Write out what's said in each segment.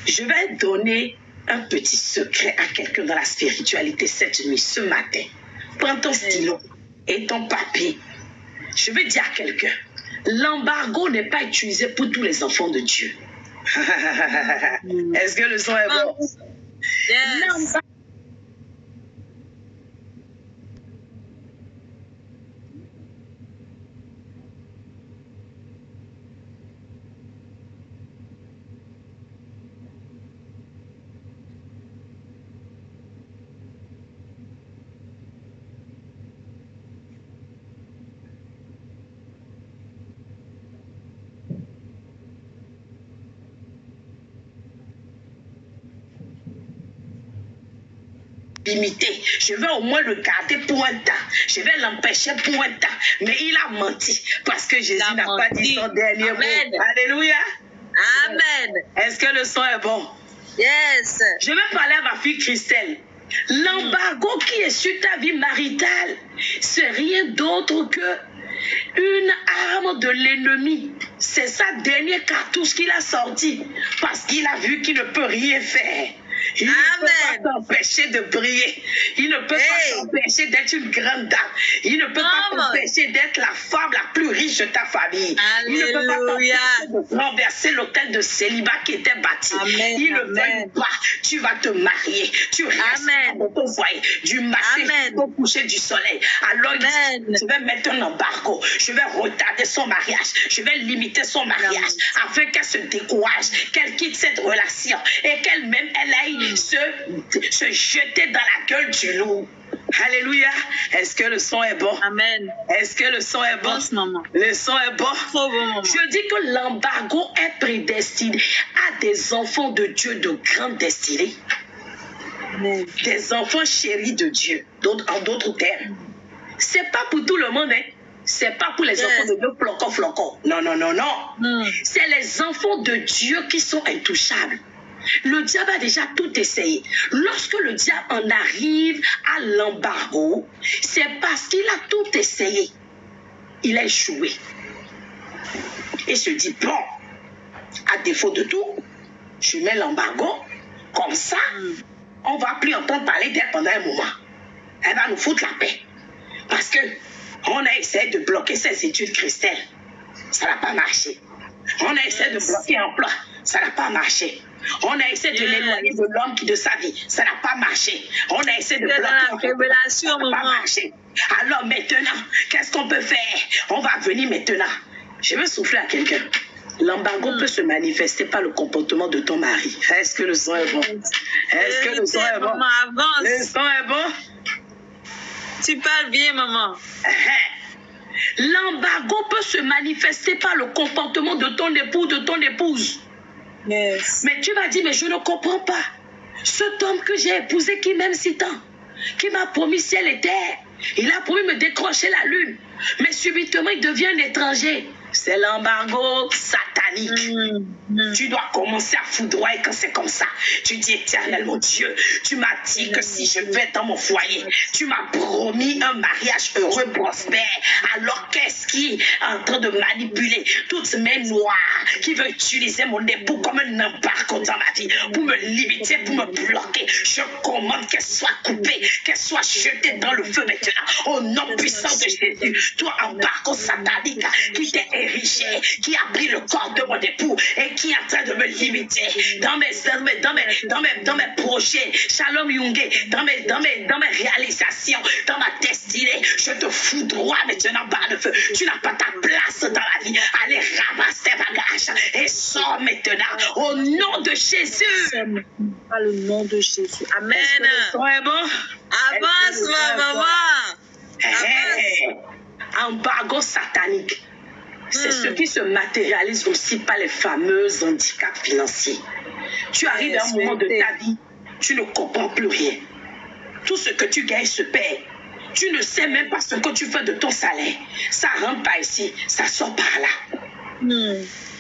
Je vais donner un petit secret à quelqu'un dans la spiritualité cette nuit, ce matin. Prends ton stylo et ton papier. Je vais dire à quelqu'un, l'embargo n'est pas utilisé pour tous les enfants de Dieu. Est-ce que le son est bon? Yes. Limité. Je vais au moins le garder pour un temps. Je vais l'empêcher pour un temps. Mais il a menti parce que Jésus n'a pas dit son dernier mot. Alléluia. Amen. Est-ce que le son est bon? Yes. Je vais parler à ma fille Christelle. L'embargo qui est sur ta vie maritale, c'est rien d'autre que une arme de l'ennemi. C'est sa dernière cartouche qu'il a sortie parce qu'il a vu qu'il ne peut rien faire. Il ne peut pas t'empêcher de briller. Il ne peut pas t'empêcher d'être une grande dame. Il ne peut pas t'empêcher d'être la femme la plus riche de ta famille. Alléluia. Il ne peut pas t'empêcher de renverser l'hôtel de célibat qui était bâti. Amen. Il ne veut pas. Tu vas te marier. Tu restes dans ton foyer. Du matin au coucher du soleil. Alors je vais mettre un embargo. Je vais retarder son mariage. Je vais limiter son mariage afin qu'elle se décourage, qu'elle quitte cette relation et qu'elle-même elle aille se jeter dans la gueule du loup. Alléluia. Est-ce que le son est bon? Amen. Est-ce que le son est bon? Maman. Le son est bon? Trop bon, maman. Je dis que l'embargo est prédestiné à des enfants de Dieu de grande destinée. Amen. Des enfants chéris de Dieu. En d'autres termes. C'est pas pour tout le monde, hein. C'est pas pour les enfants de Dieu flocon. Non, non, non, non. C'est les enfants de Dieu qui sont intouchables. Le diable a déjà tout essayé. Lorsque le diable en arrive à l'embargo, c'est parce qu'il a tout essayé. Il a échoué. Et se dit, bon, à défaut de tout, je mets l'embargo. Comme ça, on ne va plus entendre parler d'elle pendant un moment. Elle va nous foutre la paix. Parce que on a essayé de bloquer ses études, Christelle. Ça n'a pas marché. On a essayé de bloquer l'emploi. Ça n'a pas marché. On a essayé de l'éloigner de l'homme qui de sa vie. Ça n'a pas marché. On a essayé de bloquer la révélation, ça n'a pas marché. Alors maintenant, qu'est-ce qu'on peut faire? On va venir maintenant. Je veux souffler à quelqu'un. L'embargo peut se manifester par le comportement de ton mari. Est-ce que le son est bon? Est-ce que le son est bon? Le son est bon? Tu parles bien, maman. L'embargo peut se manifester par le comportement de ton époux, de ton épouse. Yes. Mais tu vas dire, mais je ne comprends pas. Cet homme que j'ai épousé qui m'aime si tant, qui m'a promis ciel et terre, il a promis me décrocher la lune. Mais subitement, il devient un étranger. C'est l'embargo satanique. Tu dois commencer à foudroyer quand c'est comme ça. Tu dis, éternel mon Dieu, tu m'as dit que si je vais dans mon foyer, tu m'as promis un mariage heureux, prospère. Alors qu'est-ce qui est en train de manipuler toutes mes noirs qui veulent utiliser mon époux comme un embargo dans ma vie pour me limiter, pour me bloquer? Je commande qu'elle soit coupée, qu'elle soit jetée dans le feu maintenant. Au nom puissant de Jésus, toi embargo satanique qui t'est érigé, qui a pris le corps de mon époux et qui est en train de me limiter dans mes projets, Shalom Yungé, dans mes réalisations, dans ma destinée. Je te foudroie maintenant par le feu. Tu n'as pas ta place dans la vie. Allez, ramasse tes bagages et sors maintenant au nom de Jésus. Par le nom de Jésus. Amen. Est-ce que est bon? Avance, ma maman. Embargo satanique. C'est ce qui se matérialise aussi par les fameux handicaps financiers. Tu arrives à un moment de ta vie, tu ne comprends plus rien. Tout ce que tu gagnes se perd. Tu ne sais même pas ce que tu fais de ton salaire. Ça ne rentre pas ici, ça sort par là.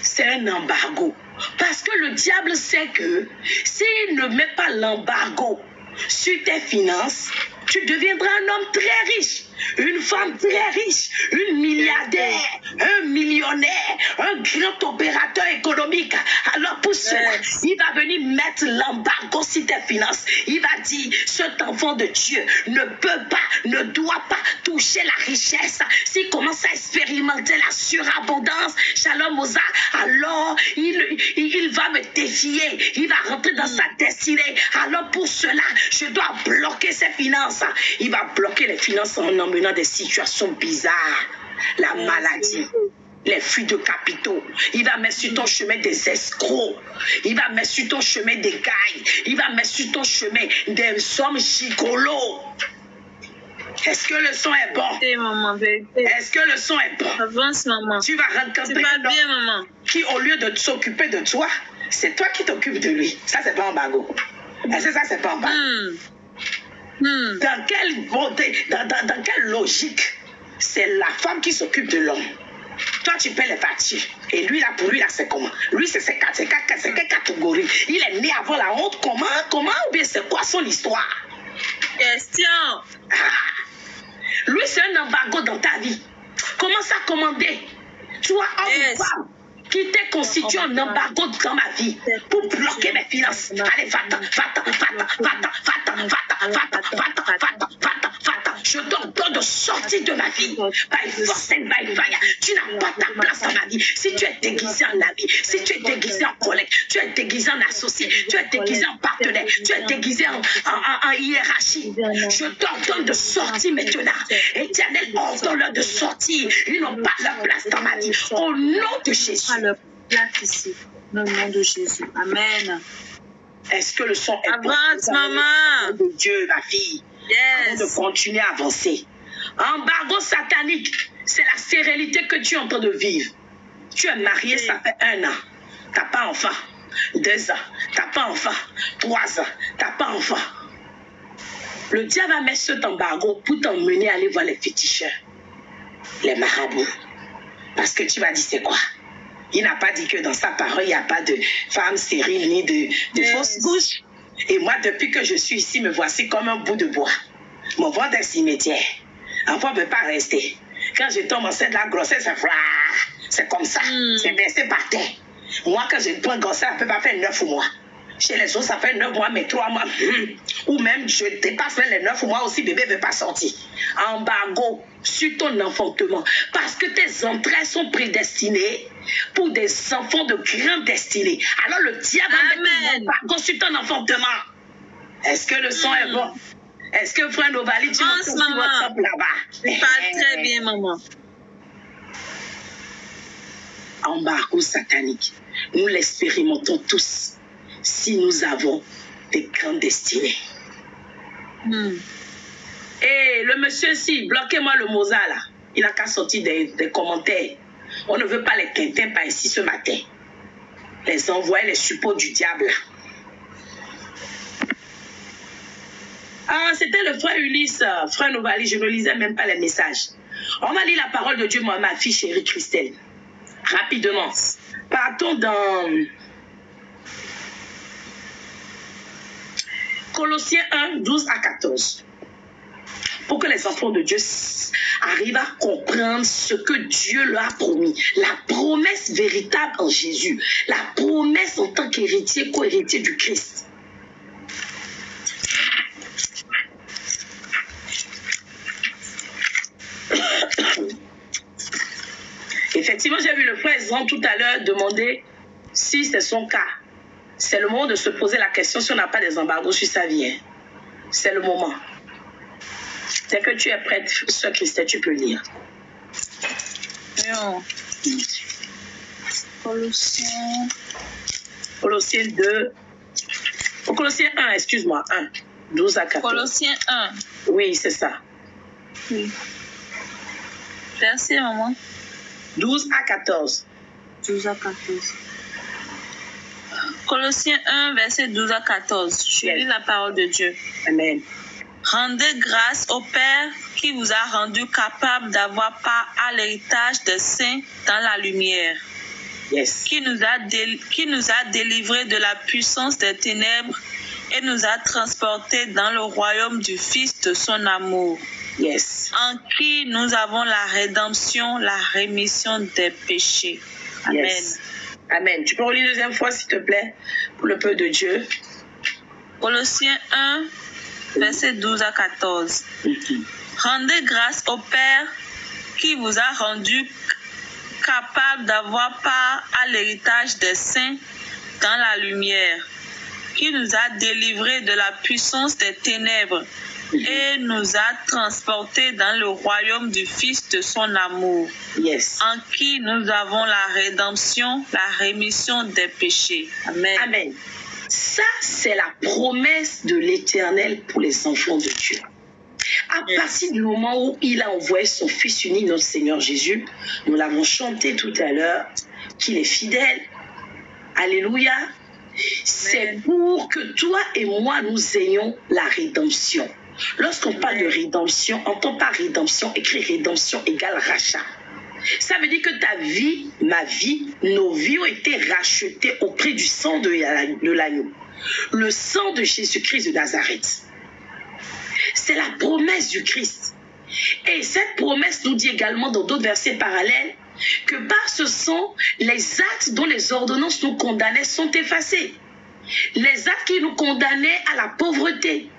C'est un embargo. Parce que le diable sait que s'il ne met pas l'embargo sur tes finances, tu deviendras un homme très riche, une femme très riche, une milliardaire, un millionnaire, un grand opérateur économique. Alors pour cela. Il va venir mettre l'embargo sur tes finances. Il va dire, cet enfant de Dieu ne peut pas, ne doit pas toucher la richesse. S'il commence à expérimenter la surabondance, Shalom Oza, alors il va me défier. Il va rentrer dans sa destinée. Alors pour cela, je dois bloquer ses finances. Il va bloquer les finances en emmenant des situations bizarres. La maladie, les fuites de capitaux. Il va mettre sur ton chemin des escrocs. Il va mettre sur ton chemin des gailles. Il va mettre sur ton chemin des sommes gigolos. Est-ce que le son est bon? Maman, est-ce que le son est bon? Avance, maman. Tu vas rencontrer un homme maman, qui, au lieu de s'occuper de toi, c'est toi qui t'occupes de lui. Ça, c'est pas embargo. Est-ce que ça, c'est pas embargo? Dans quelle logique c'est la femme qui s'occupe de l'homme? Toi, tu paies les factures. Et lui, là, pour lui, là, c'est comment? Lui, c'est quelle catégorie? Il est né avant la honte. Comment? Ou bien c'est quoi son histoire? Question. Lui, c'est un embargo dans ta vie. Commence à commander. Toi, homme ou femme, qui t'est constitué un embargo dans ma vie pour bloquer mes finances. Allez, va-t'en. Je t'ordonne de sortir de ma vie. Tu n'as pas ta place dans ma vie. Si tu es déguisé en ami, si tu es déguisé en collègue, tu es déguisé en associé, tu es déguisé en partenaire, tu es déguisé en hiérarchie, je t'ordonne de sortir maintenant. Éternel, ordonne-leur de sortir. Ils n'ont pas leur place dans ma vie. Au nom de Jésus. Leur place ici. Au nom de Jésus. Amen. Est-ce que le son est avance, maman? De Dieu, ma fille. Yes. De continuer à avancer. Embargo satanique, c'est la sérénité que tu es en train de vivre. Tu es marié, ça fait 1 an. Tu n'as pas enfant. 2 ans. Tu n'as pas enfant. 3 ans. Tu n'as pas enfant. Le diable va mettre cet embargo pour t'emmener à aller voir les féticheurs, les marabouts. Parce que tu vas dire, c'est quoi? Il n'a pas dit que dans sa parole, il n'y a pas de femme stérile ni de fausse bouche. Et moi, depuis que je suis ici, me voici comme un bout de bois. Mon ventre est cimetière. L'enfant ne peut pas rester. Quand je tombe enceinte de la grossesse, c'est comme ça. C'est versé par terre. Moi, quand je prends grossesse, ça ne peut pas faire 9 mois. Chez les autres, ça fait 9 mois, mais 3 mois. Ou même, je dépasse les 9 mois aussi, bébé ne veut pas sortir. Embargo sur ton enfantement. Parce que tes entrailles sont prédestinées pour des enfants de grande destinée. Alors le diable va mettre un embargo sur ton enfantement. Est-ce que le son est bon? Est-ce que frère Novali, tu m'entends sur WhatsApp là-bas? Tu parles très bien, maman. Embargo satanique. Nous l'expérimentons tous. Si nous avons des grandes destinées. Et le monsieur, si, bloquez-moi le Mozart là. Il n'a qu'à sortir des commentaires. On ne veut pas les quintins par ici ce matin. Les envoyer les suppôts du diable là. Ah, c'était le frère Ulysse, frère Novali, je ne lisais même pas les messages. On va lire la parole de Dieu, moi, ma fille chérie Christelle. Rapidement. Partons dans Colossiens 1, 12 à 14. Pour que les enfants de Dieu arrivent à comprendre ce que Dieu leur a promis. La promesse véritable en Jésus. La promesse en tant qu'héritier, co-héritier du Christ. Effectivement, j'ai vu le frère Zan tout à l'heure demander si c'est son cas. C'est le moment de se poser la question si on n'a pas des embargos sur sa vie. Hein. C'est le moment. Dès que tu es prête, ce Christ, tu peux lire. Non. Colossiens 2. Colossiens 1, excuse-moi. 1. 12 à 14. Colossiens 1. Oui, c'est ça. Oui. Verset, maman. 12 à 14. 12 à 14. Colossiens 1, verset 12 à 14. Je lis la parole de Dieu. Amen. Rendez grâce au Père qui vous a rendu capable d'avoir part à l'héritage des saints dans la lumière. Yes. Qui nous a délivrés de la puissance des ténèbres et nous a transportés dans le royaume du Fils de son amour. Yes. En qui nous avons la rédemption, la rémission des péchés. Amen. Yes. Amen. Tu peux relire une deuxième fois, s'il te plaît, pour le peuple de Dieu. Colossiens 1, versets 12 à 14. Rendez grâce au Père qui vous a rendu capable d'avoir part à l'héritage des saints dans la lumière, qui nous a délivrés de la puissance des ténèbres et nous a transportés dans le royaume du Fils de son amour, en qui nous avons la rédemption, la rémission des péchés. Amen. Amen. Ça, c'est la promesse de l'Éternel pour les enfants de Dieu. À partir du moment où il a envoyé son Fils unique, notre Seigneur Jésus, nous l'avons chanté tout à l'heure, qu'il est fidèle. Alléluia. C'est pour que toi et moi, nous ayons la rédemption. Lorsqu'on parle de rédemption, entend par rédemption, écrit rédemption égale rachat. Ça veut dire que ta vie, ma vie, nos vies ont été rachetées au prix du sang de l'agneau. Le sang de Jésus-Christ de Nazareth. C'est la promesse du Christ. Et cette promesse nous dit également dans d'autres versets parallèles que par ce sang, les actes dont les ordonnances nous condamnaient sont effacés. Les actes qui nous condamnaient à la pauvreté,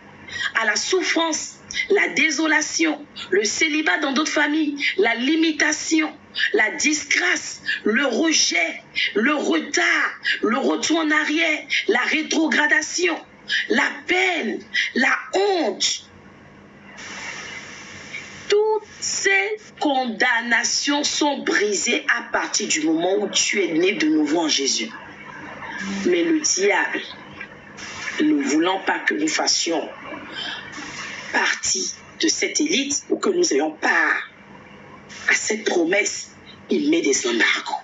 à la souffrance, la désolation, le célibat dans d'autres familles, la limitation, la disgrâce, le rejet, le retard, le retour en arrière, la rétrogradation, la peine, la honte. Toutes ces condamnations sont brisées à partir du moment où tu es né de nouveau en Jésus. Mais le diable, ne voulant pas que nous fassions partie de cette élite ou que nous ayons part à cette promesse, il met des embargos.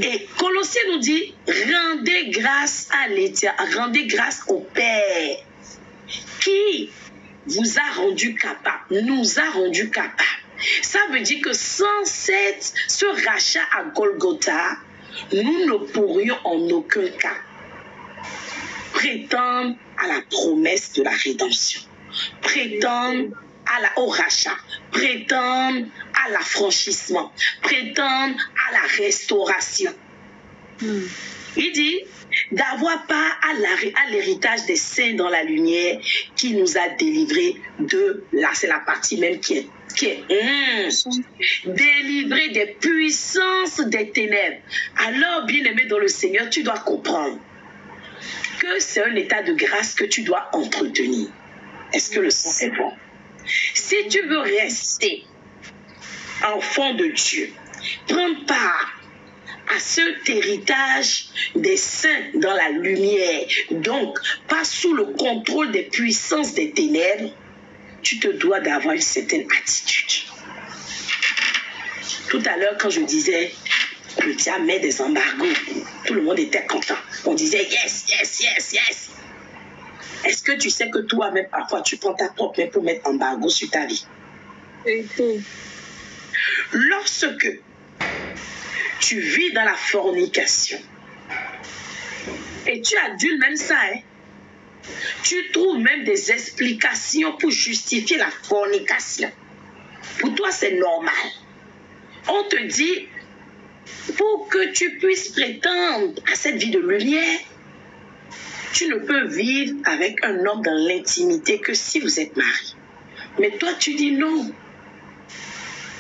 Et Colossiens nous dit, rendez grâce à l'Éternel, rendez grâce au Père qui vous a rendu capable, nous a rendu capable. Ça veut dire que sans ce rachat à Golgotha, nous ne pourrions en aucun cas prétendre à la promesse de la rédemption, prétendre au rachat, prétendre à l'affranchissement, prétendre à la restauration. Il dit d'avoir part à l'héritage des saints dans la lumière qui nous a délivrés de, là c'est la partie même qui est délivrés des puissances des ténèbres. Alors, bien-aimé dans le Seigneur, tu dois comprendre que c'est un état de grâce que tu dois entretenir. Est-ce que le son est bon? Si tu veux rester enfant de Dieu, prendre part à cet héritage des saints dans la lumière, donc pas sous le contrôle des puissances des ténèbres, tu te dois d'avoir une certaine attitude. Tout à l'heure, quand je disais le diable met des embargos, tout le monde était content. On disait yes, yes, yes, yes. Est-ce que tu sais que toi-même, parfois, tu prends ta propre main pour mettre embargo sur ta vie? Lorsque tu vis dans la fornication, et tu adules même ça, tu trouves même des explications pour justifier la fornication. Pour toi, c'est normal. On te dit, pour que tu puisses prétendre à cette vie de lumière, tu ne peux vivre avec un homme dans l'intimité que si vous êtes marié. Mais toi, tu dis non.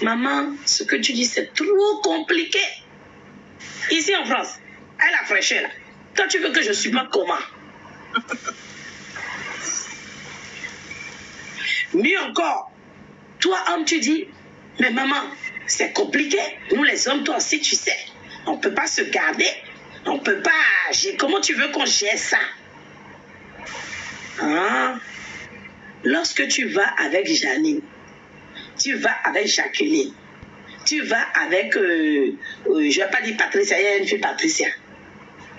Maman, ce que tu dis, c'est trop compliqué. Ici en France, à la fraîcheur, là, toi, tu veux que je supporte comment? Mieux encore, toi, homme, tu dis, mais maman, c'est compliqué. Nous, les hommes, toi aussi, tu sais, on ne peut pas se garder. On ne peut pas... Comment tu veux qu'on gère ça? Hein? Lorsque tu vas avec Janine, tu vas avec Jacqueline, tu vas avec, je ne vais pas dire Patricia, il y a une fille Patricia.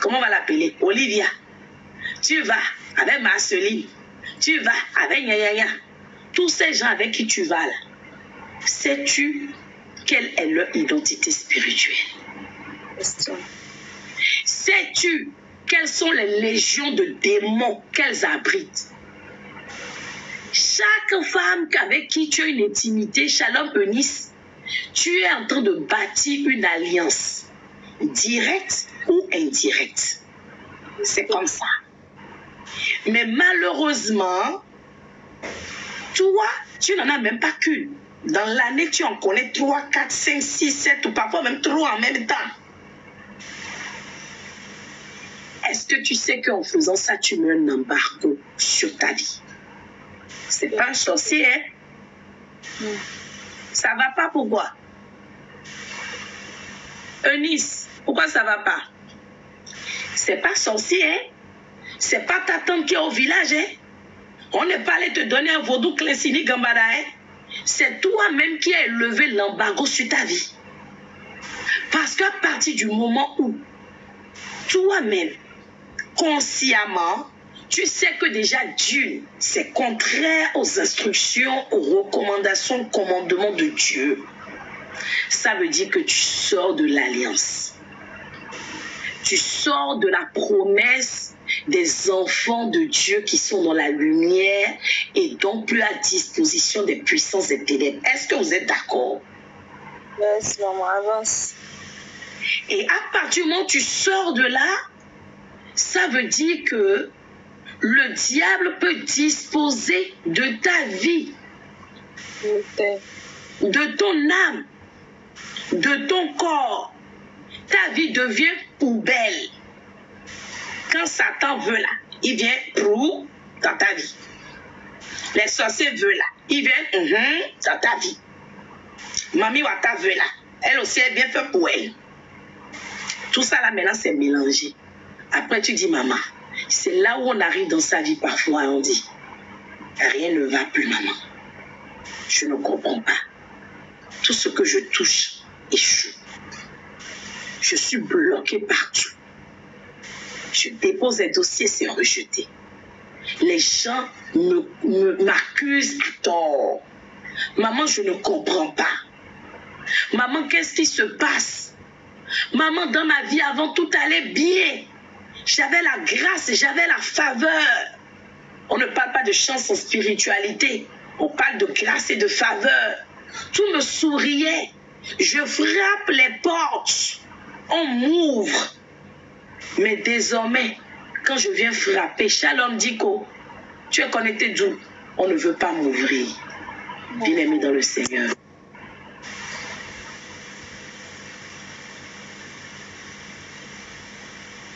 Comment on va l'appeler? Olivia. Tu vas avec Marceline, tu vas avec Nya. Tous ces gens avec qui tu vas là, sais-tu quelle est leur identité spirituelle? Sais-tu quelles sont les légions de démons qu'elles abritent? Chaque femme avec qui tu as une intimité, Shalom Eunice, tu es en train de bâtir une alliance directe ou indirecte. C'est comme ça. Mais malheureusement, toi, tu n'en as même pas qu'une. Dans l'année, tu en connais 3, 4, 5, 6, 7 ou parfois même 3 en même temps. Est-ce que tu sais qu'en faisant ça, tu mets un embargo sur ta vie? C'est pas un sorcier, hein? Ça va pas, pourquoi? Eunice, pourquoi ça va pas? C'est pas sorcier, hein? C'est pas ta tante qui est au village, hein? On n'est pas allé te donner un vaudou Clésini Gambada, hein? C'est toi-même qui as élevé l'embargo sur ta vie. Parce qu'à partir du moment où toi-même, consciemment, tu sais que déjà Dieu, c'est contraire aux instructions, aux recommandations, aux commandements de Dieu. Ça veut dire que tu sors de l'alliance. Tu sors de la promesse des enfants de Dieu qui sont dans la lumière et donc plus à disposition des puissances des ténèbres. Est-ce que vous êtes d'accord? Yes, maman, avance. Et à partir du moment où tu sors de là, ça veut dire que le diable peut disposer de ta vie, de ton âme, de ton corps. Ta vie devient poubelle. Quand Satan veut là, il vient pour dans ta vie. Les sorciers veulent là, ils viennent dans ta vie. Mamie Wata veut là, elle aussi est bien fait pour elle. Tout ça là maintenant c'est mélangé. Après tu dis maman, c'est là où on arrive dans sa vie parfois, on dit rien ne va plus maman. Je ne comprends pas. Tout ce que je touche échoue. Je suis bloquée partout. Je dépose des dossiers, c'est rejeté. Les gens m'accusent à tort. Maman, je ne comprends pas. Maman, qu'est-ce qui se passe? Maman, dans ma vie avant, tout allait bien. J'avais la grâce, j'avais la faveur. On ne parle pas de chance en spiritualité. On parle de grâce et de faveur. Tout me souriait. Je frappe les portes. On m'ouvre. Mais désormais, quand je viens frapper, Shalom Diko, tu es connecté d'où? On ne veut pas m'ouvrir. Bien-aimé dans le Seigneur.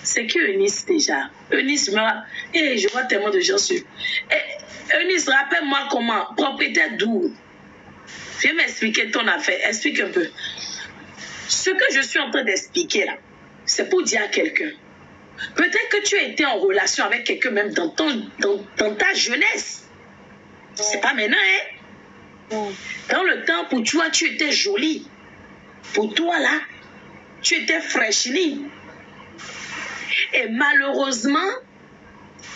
C'est qui Eunice déjà? Eunice, je vois tellement de gens sur. Eunice, rappelle-moi comment? Propriétaire d'où? Viens m'expliquer ton affaire. Explique un peu. Ce que je suis en train d'expliquer là, c'est pour dire à quelqu'un. Peut-être que tu as été en relation avec quelqu'un même dans ta jeunesse. C'est pas maintenant, hein? Dans le temps, pour toi, tu étais jolie. Pour toi, là, tu étais fraîchie. Et malheureusement,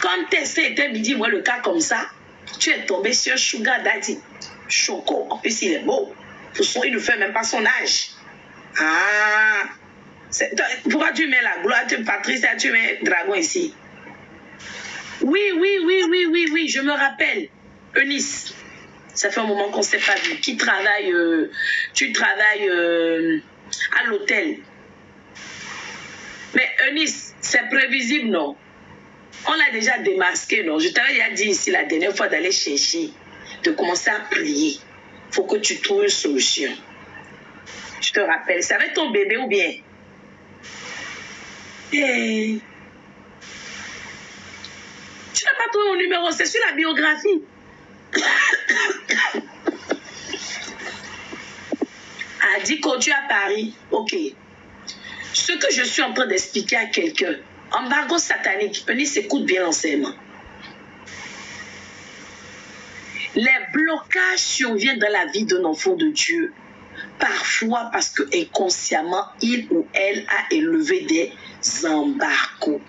comme était midi, moi, le cas comme ça, tu es tombé sur Sugar Daddy. Choco. En plus, il est beau. Il ne fait même pas son âge. Ah! Pourquoi tu mets la gloire, Patrice, tu mets Dragon ici? Oui, je me rappelle. Eunice, ça fait un moment qu'on ne s'est pas vu. Tu travailles à l'hôtel. Mais Eunice, c'est prévisible, non? On l'a déjà démasqué, non? Je t'avais déjà dit ici la dernière fois d'aller chercher, de commencer à prier. Il faut que tu trouves une solution. Je te rappelle, c'est avec ton bébé ou bien? Hey. Tu n'as pas trouvé mon numéro, c'est sur la biographie. A dit quand tu es à Paris, ok. Ce que je suis en train d'expliquer à quelqu'un, embargo satanique, Eunice, écoute bien l'enseignement. Les blocages surviennent dans la vie d'un enfant de Dieu, parfois parce que inconsciemment, il ou elle a élevé des embargos.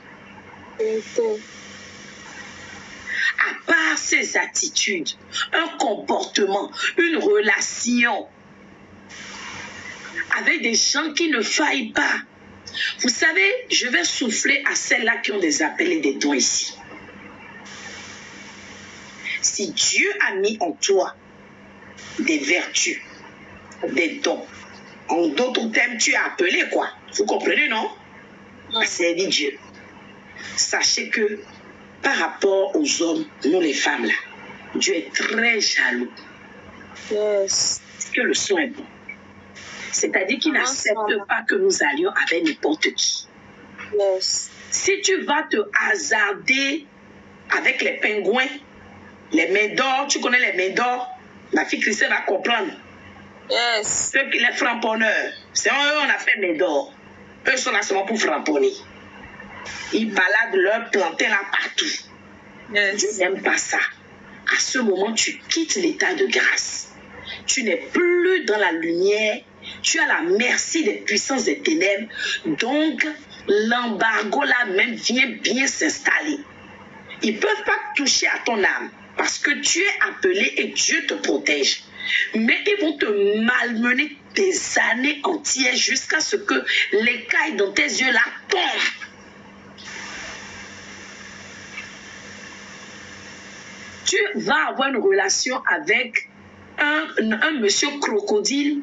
À part ces attitudes, un comportement, une relation avec des gens qui ne faillent pas. Vous savez, je vais souffler à celles-là qui ont des appels et des dons ici. Si Dieu a mis en toi des vertus, des dons, en d'autres termes, tu es appelé quoi? Vous comprenez, non? à servir Dieu. Sachez que par rapport aux hommes, nous les femmes là, Dieu est très jaloux. Yes. Que le son est bon. C'est-à-dire qu'il n'accepte pas que nous allions avec n'importe qui. Yes. Si tu vas te hasarder avec les pingouins, les mains d'or, tu connais les mains d'or, ma fille Christine va comprendre. Yes. Les framponneurs, c'est eux on appelle mains d'or. Eux sont là seulement pour framponner. Ils baladent leur plantain là partout. Yes. Dieu n'aime pas ça. À ce moment, tu quittes l'état de grâce. Tu n'es plus dans la lumière. Tu as la merci des puissances des ténèbres. Donc, l'embargo là même vient bien s'installer. Ils ne peuvent pas toucher à ton âme parce que tu es appelé et Dieu te protège. Mais ils vont te malmener des années entières jusqu'à ce que l'écaille dans tes yeux là tombe. Tu vas avoir une relation avec un monsieur crocodile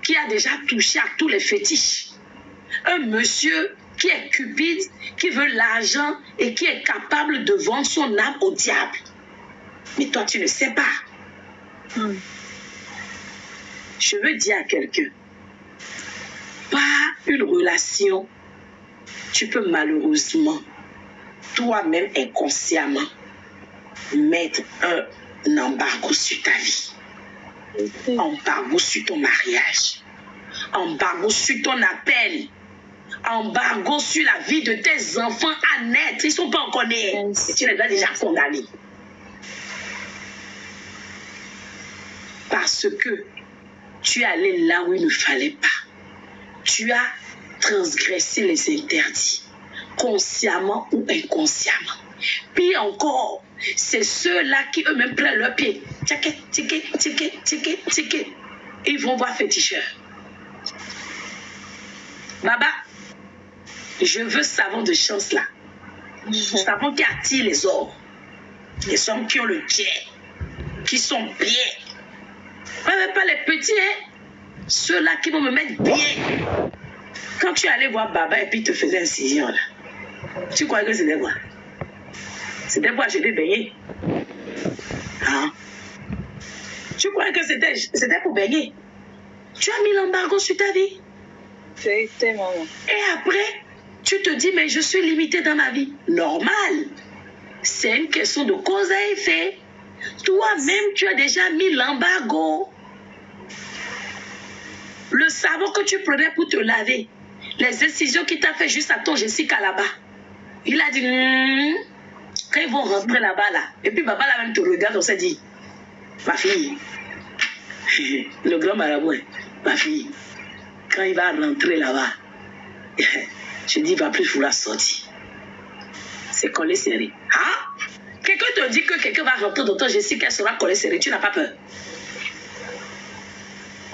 qui a déjà touché à tous les fétiches. Un monsieur qui est cupide, qui veut l'argent et qui est capable de vendre son âme au diable. Mais toi, tu ne sais pas. Je veux dire à quelqu'un, par une relation, tu peux malheureusement, toi-même inconsciemment, mettre un embargo sur ta vie. Embargo sur ton mariage. Embargo sur ton appel. Embargo sur la vie de tes enfants à naître. Ils ne sont pas encore nés. Et tu les as déjà condamnés. Parce que tu es allé là où il ne fallait pas. Tu as transgressé les interdits, consciemment ou inconsciemment. Puis encore, c'est ceux-là qui eux-mêmes prennent leurs pieds. Ils vont voir féticheur. Baba, je veux savon de chance là. Savon qui attire les hommes. Les hommes qui ont le pied, qui sont bien. Même pas les petits, hein. Ceux-là qui vont me mettre bien. Quand tu allais voir Baba et puis il te faisait incision là, tu croyais que c'était quoi? C'était pour acheter baigner. Hein? Tu croyais que c'était pour baigner? Tu as mis l'embargo sur ta vie. Vérité, maman. Et après, tu te dis, mais je suis limitée dans ma vie. Normal. C'est une question de cause à effet. Toi-même, tu as déjà mis l'embargo. Le savon que tu prenais pour te laver, les incisions qu'il t'a fait juste à ton Jessica là-bas. Il a dit, quand ils vont rentrer là-bas, là, et puis Baba là même te regarde, on s'est dit, ma fille, le grand marabout, ma fille, quand il va rentrer là-bas, je dis, il va plus vouloir sortir. C'est collé serré. Hein? Quelqu'un te dit que quelqu'un va rentrer dans ton Jessica, qu'elle sera collée serrée, tu n'as pas peur.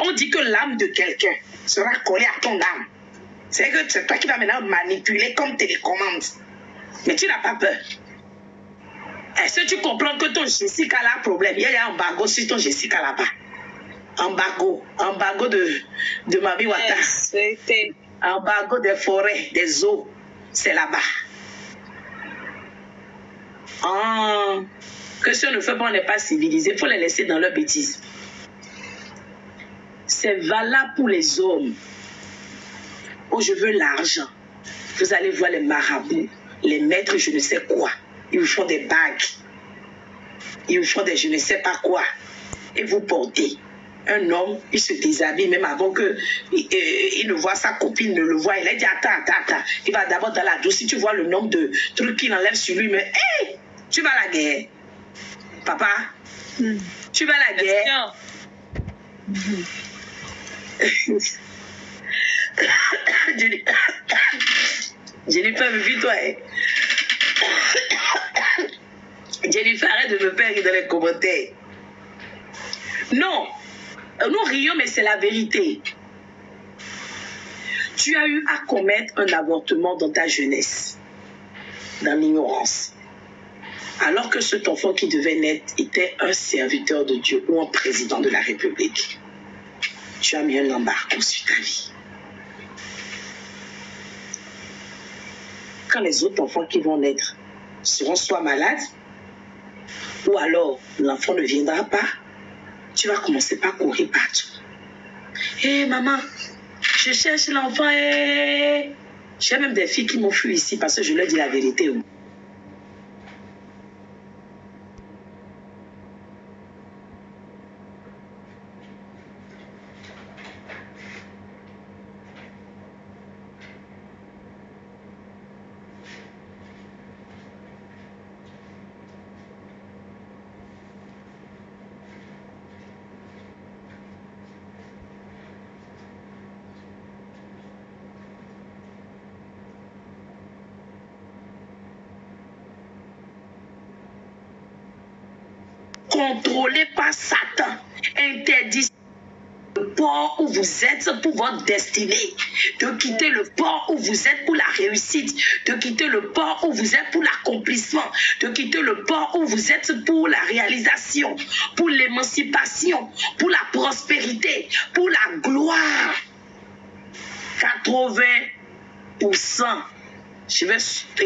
On dit que l'âme de quelqu'un sera collée à ton âme. C'est que c'est toi qui vas maintenant manipuler comme télécommande. Mais tu n'as pas peur. Est-ce que tu comprends que ton Jessica a un problème? Il y a un embargo sur ton Jessica là-bas. Embargo de Mami Wata. Yes, embargo des forêts, des eaux. C'est là-bas. Que si on ne fait pas, on n'est pas civilisé. Il faut les laisser dans leur bêtise. C'est valable pour les hommes. Oh, je veux l'argent. Vous allez voir les marabouts, les maîtres, je ne sais quoi. Ils vous font des bagues. Ils vous font des je ne sais pas quoi. Et vous portez. Un homme, il se déshabille même avant que il ne voit sa copine, ne le voit. Il a dit attends. Il va d'abord dans la douche. Si tu vois le nombre de trucs qu'il enlève sur lui, mais hey, tu vas à la guerre. Papa, tu vas à la guerre. Jennifer, méfie-toi. Jennifer, arrête de me faire rire dans les commentaires. Non, nous rions, mais c'est la vérité. Tu as eu à commettre un avortement dans ta jeunesse, dans l'ignorance. Alors que cet enfant qui devait naître était un serviteur de Dieu ou un président de la République. Tu as mis un embargo sur ta vie. quand les autres enfants qui vont naître seront soit malades, ou alors l'enfant ne viendra pas, tu vas commencer par courir partout. Hé maman, je cherche l'enfant. J'ai même des filles qui m'ont fui ici parce que je leur dis la vérité. Contrôlé par Satan, interdit le port où vous êtes pour votre destinée, de quitter le port où vous êtes pour la réussite, de quitter le port où vous êtes pour l'accomplissement, de quitter le port où vous êtes pour la réalisation, pour l'émancipation, pour la prospérité, pour la gloire. 80%, je vais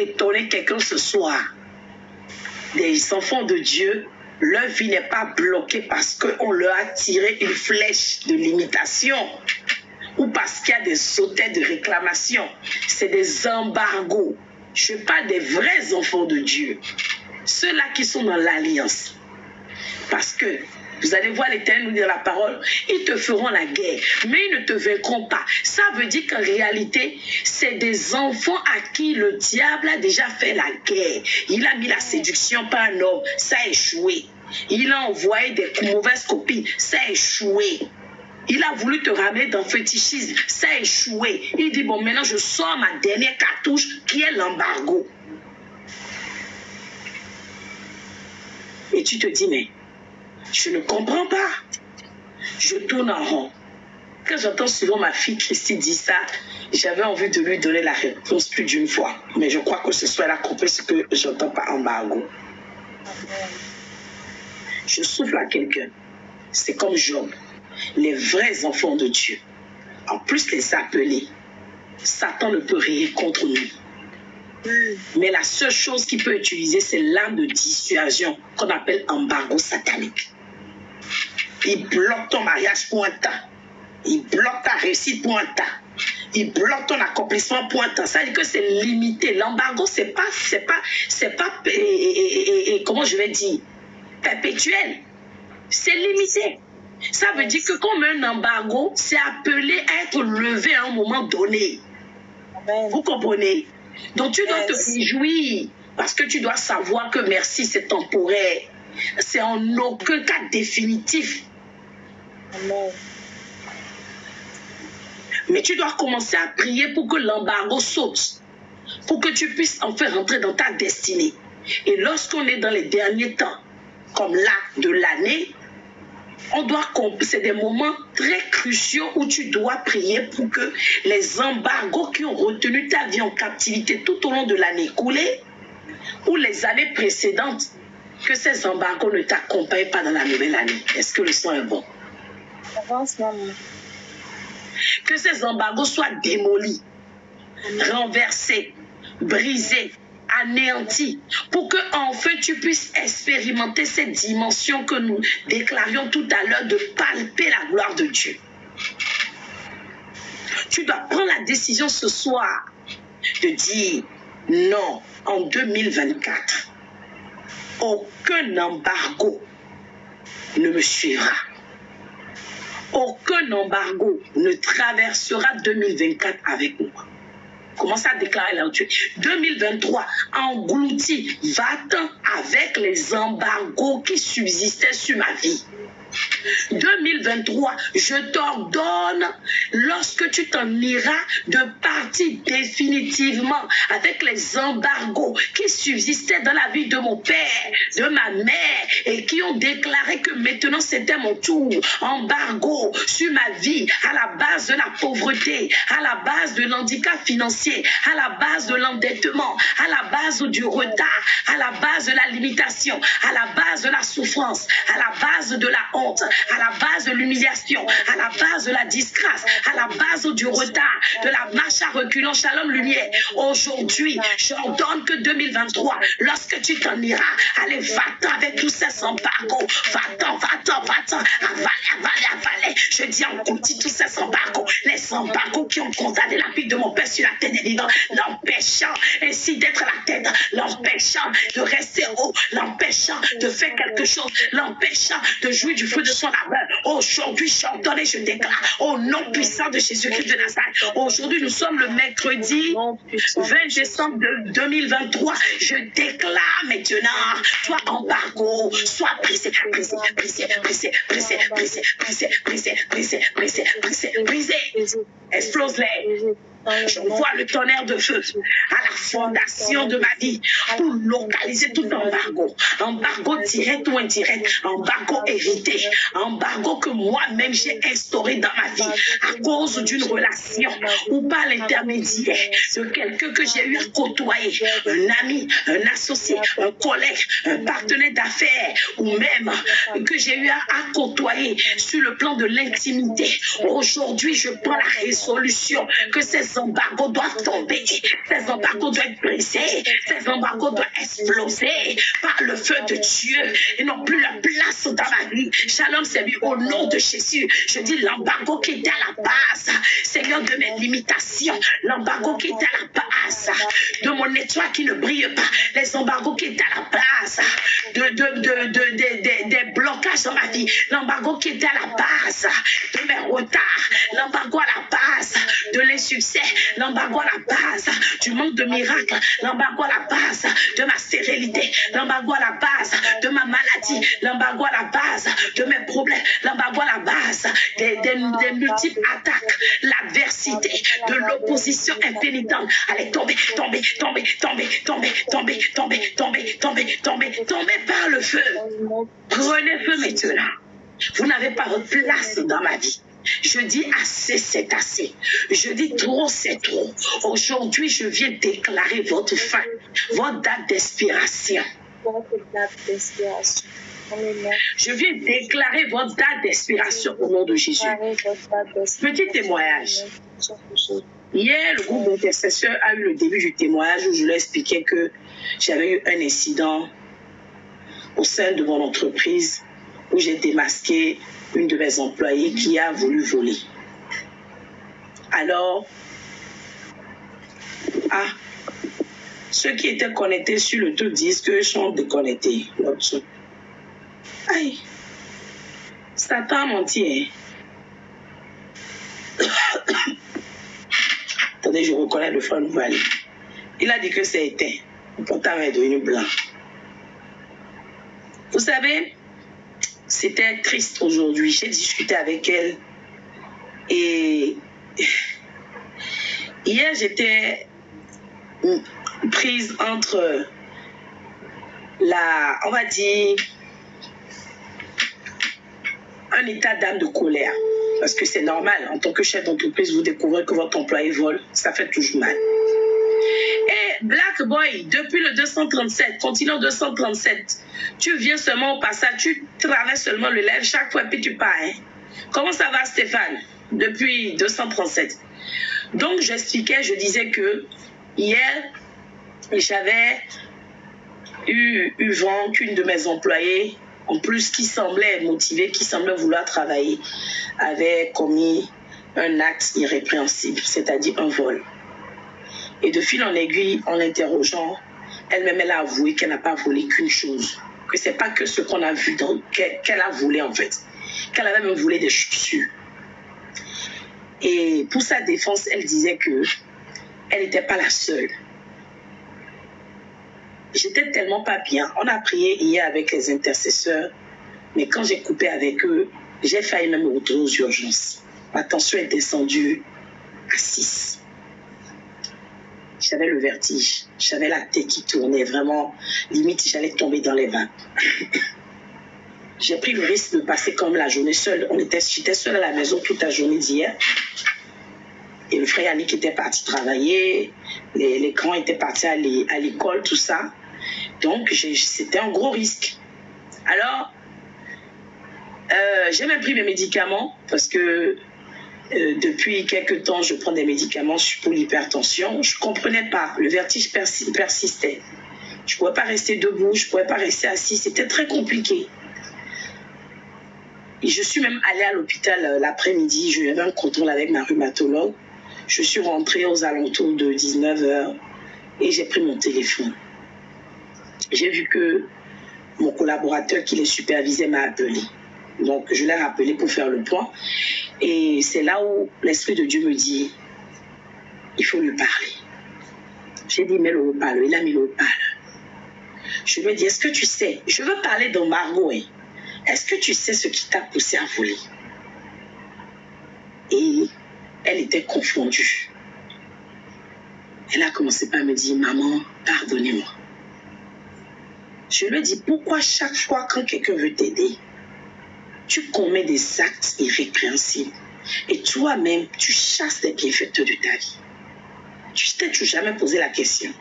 étonner quelqu'un ce soir, des enfants de Dieu, leur vie n'est pas bloquée parce qu'on leur a tiré une flèche de limitation ou parce qu'il y a des autels de réclamation. C'est des embargos. Je parle des vrais enfants de Dieu. Ceux-là qui sont dans l'alliance. Parce que vous allez voir l'Éternel nous dire la parole, ils te feront la guerre, mais ils ne te vaincront pas. Ça veut dire qu'en réalité, c'est des enfants à qui le diable a déjà fait la guerre. Il a mis la séduction par un homme, ça a échoué. Il a envoyé des mauvaises copines, ça a échoué. Il a voulu te ramener dans le fétichisme, ça a échoué. Il dit, bon, maintenant je sors ma dernière cartouche qui est l'embargo. Et tu te dis, mais je ne comprends pas. Je tourne en rond. Quand j'entends souvent ma fille Christy dire ça, j'avais envie de lui donner la réponse plus d'une fois. Mais je crois que ce soit la compris ce que j'entends par embargo. Je souffle à quelqu'un. C'est comme Job. Les vrais enfants de Dieu, en plus les appelés, Satan ne peut rien contre nous. Mais la seule chose qu'il peut utiliser, c'est l'arme de dissuasion qu'on appelle embargo satanique. Il bloque ton mariage pour un temps. Il bloque ta réussite pour un temps. Il bloque ton accomplissement pour un temps. Ça veut dire que c'est limité. L'embargo, c'est pas, comment je vais dire, perpétuel. C'est limité. Ça veut dire que comme un embargo, c'est appelé à être levé à un moment donné. Amen. Vous comprenez? Donc tu dois te réjouir parce que tu dois savoir que merci, c'est temporaire. C'est en aucun cas définitif. Amen. Mais tu dois commencer à prier pour que l'embargo saute, pour que tu puisses enfin rentrer dans ta destinée. Et lorsqu'on est dans les derniers temps, comme là de l'année, c'est des moments très cruciaux où tu dois prier pour que les embargos qui ont retenu ta vie en captivité tout au long de l'année écoulée ou les années précédentes, que ces embargos ne t'accompagnent pas dans la nouvelle année. Est-ce que le son est bon? Avance, maman. Que ces embargos soient démolis, renversés, brisés, anéantis, pour que enfin tu puisses expérimenter cette dimension que nous déclarions tout à l'heure de palper la gloire de Dieu. Tu dois prendre la décision ce soir de dire non, en 2024, aucun embargo ne me suivra. Aucun embargo ne traversera 2024 avec moi. Commence à déclarer là-dessus. 2023 englouti, va-t'en avec les embargos qui subsistaient sur ma vie. 2023, je t'ordonne, lorsque tu t'en iras, de partir définitivement avec les embargos qui subsistaient dans la vie de mon père, de ma mère, et qui ont déclaré que maintenant c'était mon tour. Embargo sur ma vie, à la base de la pauvreté, à la base de l'handicap financier, à la base de l'endettement, à la base du retard, à la base de la limitation, à la base de la souffrance, à la base de la honte, à la base de l'humiliation, à la base de la disgrâce, à la base du retard, de la marche à reculons, shalom lumière. Aujourd'hui, j'ordonne que 2023, lorsque tu t'en iras, allez, va-t'en avec tous ces embargos, va-t'en, va-t'en, va-t'en, avalez. Je dis en continue tous ces embargos, les embargos qui ont condamné la vie de mon père sur la tête des vivants, l'empêchant ainsi d'être la tête, l'empêchant de rester haut, l'empêchant de faire quelque chose, l'empêchant de jouir du fruit de son labeur. Aujourd'hui, j'ordonne et je déclare au nom puissant de Jésus-Christ de Nazareth. Aujourd'hui, nous sommes le mercredi 20 décembre 2023. Je déclare maintenant, toi embargo, sois brisé, brisé, brisé, brisé, brisé, brisé, brisé, brisé, brisé, brisé, brisé, brisé. Explose-les. J'envoie le tonnerre de feu à la fondation de ma vie pour localiser tout embargo. Embargo direct ou indirect, embargo hérité, embargo que moi-même j'ai instauré dans ma vie à cause d'une relation ou par l'intermédiaire de quelqu'un que j'ai eu à côtoyer, un ami, un associé, un collègue, un partenaire d'affaires ou même que j'ai eu à côtoyer sur le plan de l'intimité. Aujourd'hui, je prends la résolution que ces embargos doivent tomber, ces embargos doivent être brisés, ces embargos doivent exploser par le feu de Dieu et non plus la place dans ma vie. Shalom, Seigneur, au nom de Jésus, je dis l'embargo qui était à la base, Seigneur, de mes limitations, l'embargo qui était à la base de mon étoile qui ne brille pas, les embargos qui étaient à la base des blocages dans ma vie, l'embargo qui était à la base de mes retards, l'embargo à la base de l'insuccès, l'embargo à la base du manque de miracles, l'embargo à la base de ma stérilité, l'embargo à la base de ma maladie, l'embargo à la base de mes problèmes, l'embargo à la base des multiples attaques, l'adversité, de l'opposition impénitente. Allez, tomber, tomber, tomber, tomber, tomber, tomber, tomber, tomber, tomber, tomber, tomber par le feu. Prenez feu maintenant. Vous n'avez pas de place dans ma vie. Je dis assez, c'est assez. Je dis trop, c'est trop. Aujourd'hui, je viens déclarer votre fin, votre date d'expiration. Je viens déclarer votre date d'expiration au nom de Jésus. Petit témoignage. Hier, le groupe d'intercesseurs a eu le début du témoignage où je leur expliquais que j'avais eu un incident au sein de mon entreprise où j'ai démasqué une de mes employées qui a voulu voler. Alors, ceux qui étaient connectés sur le truc disent qu'ils sont déconnectés. Aïe, Satan a menti. Attendez, je reconnais le frère Nouvali. Il a dit que c'est éteint. Le portable est devenu blanc. Vous savez, c'était triste aujourd'hui. J'ai discuté avec elle. Et hier, j'étais prise entre on va dire, un état d'âme de colère. Parce que c'est normal, en tant que chef d'entreprise, vous découvrez que votre employé vole, ça fait toujours mal. Et Black Boy, depuis le 237, continent 237, tu viens seulement au passage, tu traverses seulement le lèvre chaque fois et puis tu pars. Hein? Comment ça va, Stéphane, depuis 237? Donc, j'expliquais, je disais que hier, j'avais eu vent qu'une de mes employées, en plus qui semblait motivée, qui semblait vouloir travailler, avait commis un acte irrépréhensible, c'est-à-dire un vol. Et de fil en aiguille, en l'interrogeant, elle-même, elle a avoué qu'elle n'a pas volé qu'une chose, que ce n'est pas que ce qu'on a vu, qu'elle a volé en fait, qu'elle avait même volé des chaussures. Et pour sa défense, elle disait qu'elle n'était pas la seule. J'étais tellement pas bien. On a prié hier avec les intercesseurs, mais quand j'ai coupé avec eux, j'ai failli même me retrouver aux urgences. Ma tension est descendue à 6. J'avais le vertige, j'avais la tête qui tournait, vraiment, limite j'allais tomber dans les vapes. J'ai pris le risque de passer comme la journée seule. J'étais seule à la maison toute la journée d'hier. Et le frère Yannick était parti travailler, les grands étaient partis à l'école, tout ça. Donc, c'était un gros risque. Alors, j'ai même pris mes médicaments parce que depuis quelques temps, je prends des médicaments pour l'hypertension. Je ne comprenais pas. Le vertige persistait. Je ne pouvais pas rester debout, je ne pouvais pas rester assis. C'était très compliqué. Et je suis même allée à l'hôpital l'après-midi. Je eu un contrôle avec ma rhumatologue. Je suis rentrée aux alentours de 19h et j'ai pris mon téléphone. J'ai vu que mon collaborateur qui les supervisait m'a appelé. Donc, je l'ai rappelé pour faire le point. Et c'est là où l'Esprit de Dieu me dit, il faut lui parler. J'ai dit, mets le haut-parleur. Il a mis le haut-parleur. Je lui ai dit, est-ce que tu sais, je veux parler de Margot, hein. Est-ce que tu sais ce qui t'a poussé à voler? Et elle était confondue. Elle a commencé par me dire, maman, pardonnez-moi. Je lui ai dit, pourquoi chaque fois quand quelqu'un veut t'aider, tu commets des actes irrépréhensibles et toi-même, tu chasses les bienfaiteurs de ta vie? Tu t'es toujours jamais posé la question.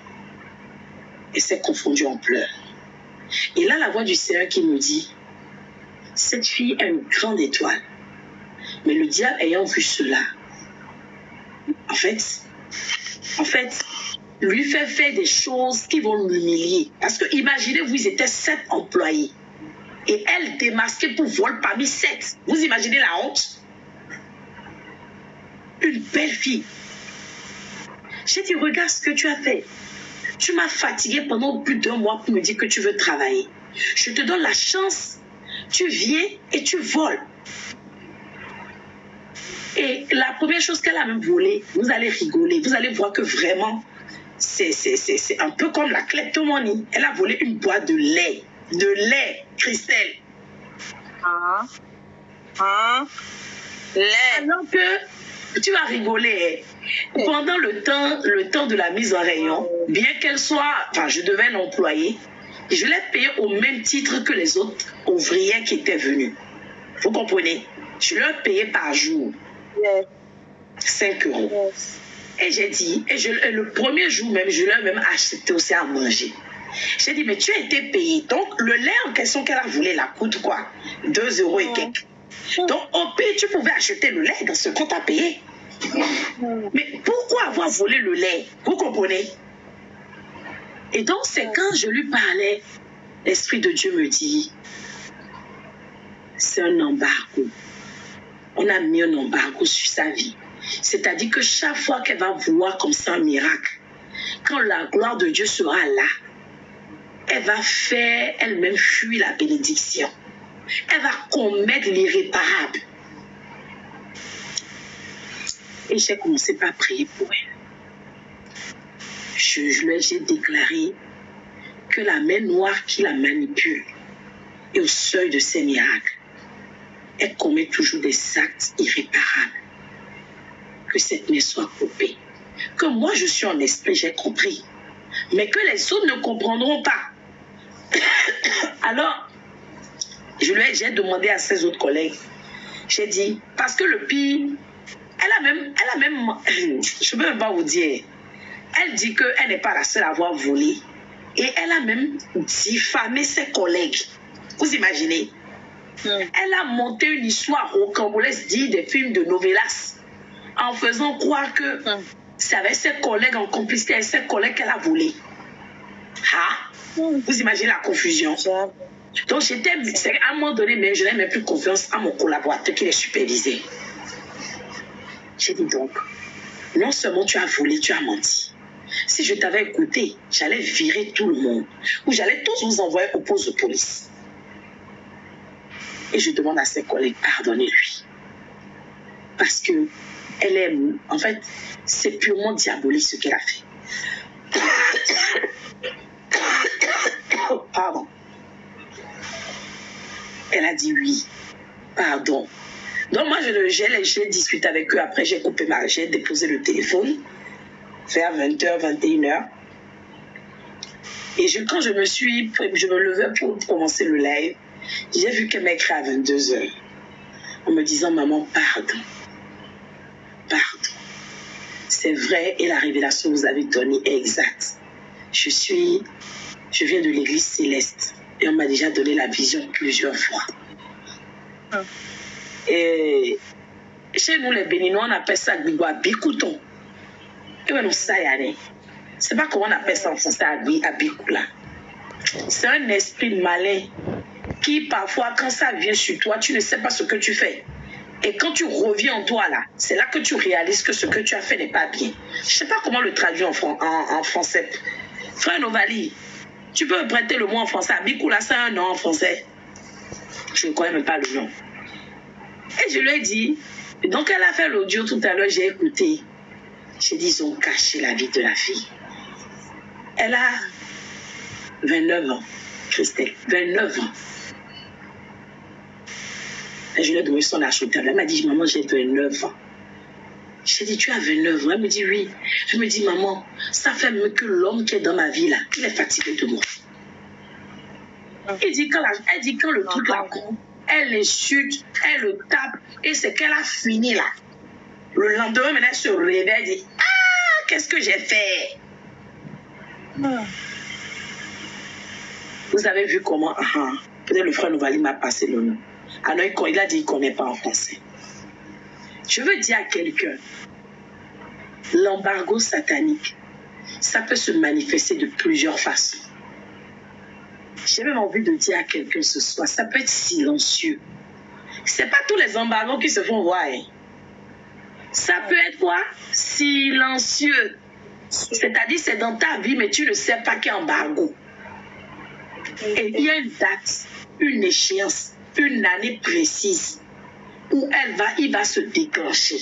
Et s'est confondue en pleurs. Et là, la voix du Seigneur qui me dit, cette fille a une grande étoile. Mais le diable ayant vu cela, en fait, lui fait faire des choses qui vont l'humilier. Parce que imaginez-vous, ils étaient 7 employés. Et elle démasquée pour vol parmi 7. Vous imaginez la honte? Une belle fille. J'ai dit, regarde ce que tu as fait. Tu m'as fatiguée pendant plus d'1 mois pour me dire que tu veux travailler. Je te donne la chance. Tu viens et tu voles. Et la première chose qu'elle a même volée, vous allez rigoler. Vous allez voir que vraiment, c'est un peu comme la kleptomanie. Elle a volé une boîte de lait. De lait, Christelle. Lait. Alors que tu vas rigoler. Pendant le temps de la mise en rayon, bien qu'elle soit, enfin, je devais l'employer, je l'ai payé au même titre que les autres ouvriers qui étaient venus. Vous comprenez? Je leur payais par jour. 5 €. Et j'ai dit, et le premier jour même, je leur ai même acheté aussi à manger. J'ai dit, mais tu as été payé. Donc, le lait en question qu'elle a volé, la coûte quoi? 2 € et quelques. Donc, au pire, tu pouvais acheter le lait dans ce qu'on t'a payé. Mais pourquoi avoir volé le lait? Vous comprenez? Et donc, c'est quand je lui parlais, l'Esprit de Dieu me dit, c'est un embargo. On a mis un embargo sur sa vie. C'est-à-dire que chaque fois qu'elle va vouloir comme ça un miracle, quand la gloire de Dieu sera là, elle va faire elle-même fuir la bénédiction. Elle va commettre l'irréparable. Et j'ai commencé par prier pour elle. J'ai déclaré que la main noire qui la manipule est au seuil de ses miracles. Elle commet toujours des actes irréparables. Que cette main soit coupée. Que moi je suis en esprit, j'ai compris. Mais que les autres ne comprendront pas. Alors, j'ai demandé à ses autres collègues. J'ai dit, parce que le pire, elle a même, je ne peux même pas vous dire, elle dit qu'elle n'est pas la seule à avoir volé. Et elle a même diffamé ses collègues. Vous imaginez? Elle a monté une histoire rocambolesque dit des films de novelas en faisant croire que c'est avec ses collègues en complicité avec ses collègues qu'elle a volé. Vous imaginez la confusion? Donc à un moment donné, mais je n'ai même plus confiance à mon collaborateur qui les supervisait. J'ai dit donc, non seulement tu as volé, tu as menti. Si je t'avais écouté, j'allais virer tout le monde. Ou j'allais tous vous envoyer au poste de police. Et je demande à ses collègues, pardonnez-lui. Parce que elle est, en fait, c'est purement diabolique ce qu'elle a fait. Pardon. Elle a dit oui. Pardon. Donc moi, j'ai discuté avec eux. Après, j'ai déposé le téléphone vers 20h, 21h. Et quand je me levais pour commencer le live, j'ai vu qu'elle m'a écrit à 22h en me disant, maman, pardon. Pardon. C'est vrai, et la révélation que vous avez donnée est exacte. Je suis je viens de l'église céleste. Et on m'a déjà donné la vision plusieurs fois. Et chez nous, les Béninois, on appelle ça Bikouton. Et bien, ça y est. C'est pas comment on appelle ça en français, Abikoula. C'est un esprit malin qui, parfois, quand ça vient sur toi, tu ne sais pas ce que tu fais. Et quand tu reviens en toi, là, c'est là que tu réalises que ce que tu as fait n'est pas bien. Je ne sais pas comment le traduire en français. Frère Novali, tu peux me prêter le mot en français. Abikoula, c'est un nom en français. Je ne connais même pas le nom. Et je lui ai dit, donc elle a fait l'audio tout à l'heure, j'ai écouté. J'ai dit, ils ont caché la vie de la fille. Elle a 29 ans, Christelle, 29 ans. Et je lui ai donné son âge. Elle m'a dit, maman, j'ai 29 ans. J'ai dit, tu as 29 ans? Elle me dit, oui. Je me dis, maman, ça fait mieux que l'homme qui est dans ma vie, là, il est fatigué de moi. Elle dit, quand le truc la prend, elle l'insulte, elle le tape, et c'est qu'elle a fini, là. Le lendemain, maintenant, elle se réveille, elle dit, ah, qu'est-ce que j'ai fait? Vous avez vu comment, peut-être le frère Nouvali m'a passé le nom. Alors, il a dit qu'il ne connaît pas en français. Je veux dire à quelqu'un, l'embargo satanique, ça peut se manifester de plusieurs façons. J'ai même envie de dire à quelqu'un ce soir, ça peut être silencieux. Ce n'est pas tous les embargos qui se font voir. Ça peut être quoi? Silencieux. C'est-à-dire, c'est dans ta vie, mais tu ne sais pas qu'il y a embargo. Et il y a une date, une échéance, une année précise où il va se déclencher.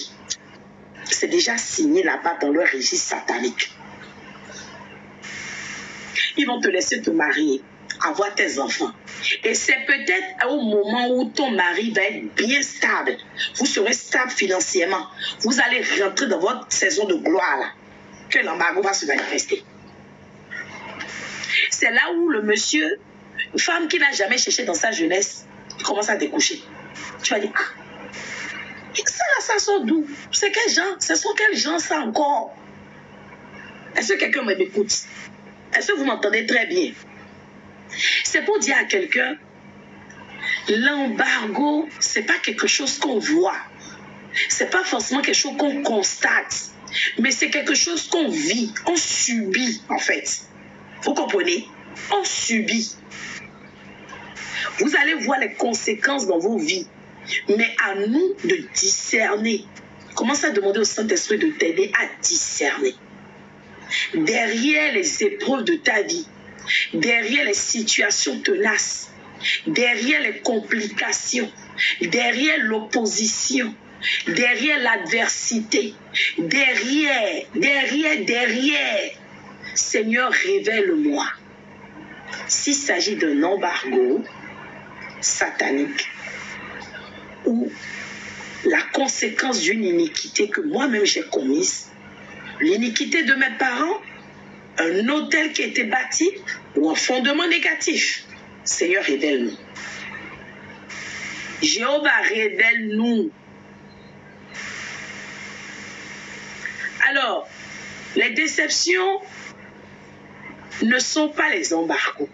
C'est déjà signé là-bas dans le registre satanique. Ils vont te laisser te marier, avoir tes enfants. Et c'est peut-être au moment où ton mari va être bien stable, vous serez stable financièrement, vous allez rentrer dans votre saison de gloire là, que l'embargo va se manifester. C'est là où le monsieur, une femme qui n'a jamais cherché dans sa jeunesse, commence à découcher. Tu vas dire, ça là, ça sort d'où? C'est quels gens? Ce sont quels gens ça encore? Est-ce que quelqu'un m'écoute? Est-ce que vous m'entendez très bien? C'est pour dire à quelqu'un, l'embargo, c'est pas quelque chose qu'on voit. C'est pas forcément quelque chose qu'on constate. Mais c'est quelque chose qu'on vit, on subit en fait. Vous comprenez? On subit. Vous allez voir les conséquences dans vos vies. Mais à nous de discerner. Commence à demander au Saint-Esprit de t'aider à discerner. Derrière les épreuves de ta vie, derrière les situations tenaces, derrière les complications, derrière l'opposition, derrière l'adversité, derrière, Seigneur, révèle-moi. S'il s'agit d'un embargo satanique ou la conséquence d'une iniquité que moi-même j'ai commise, l'iniquité de mes parents, un hôtel qui a été bâti ou un fondement négatif, Seigneur, révèle-nous. Jéhovah, révèle-nous. Alors, les déceptions ne sont pas les embargos,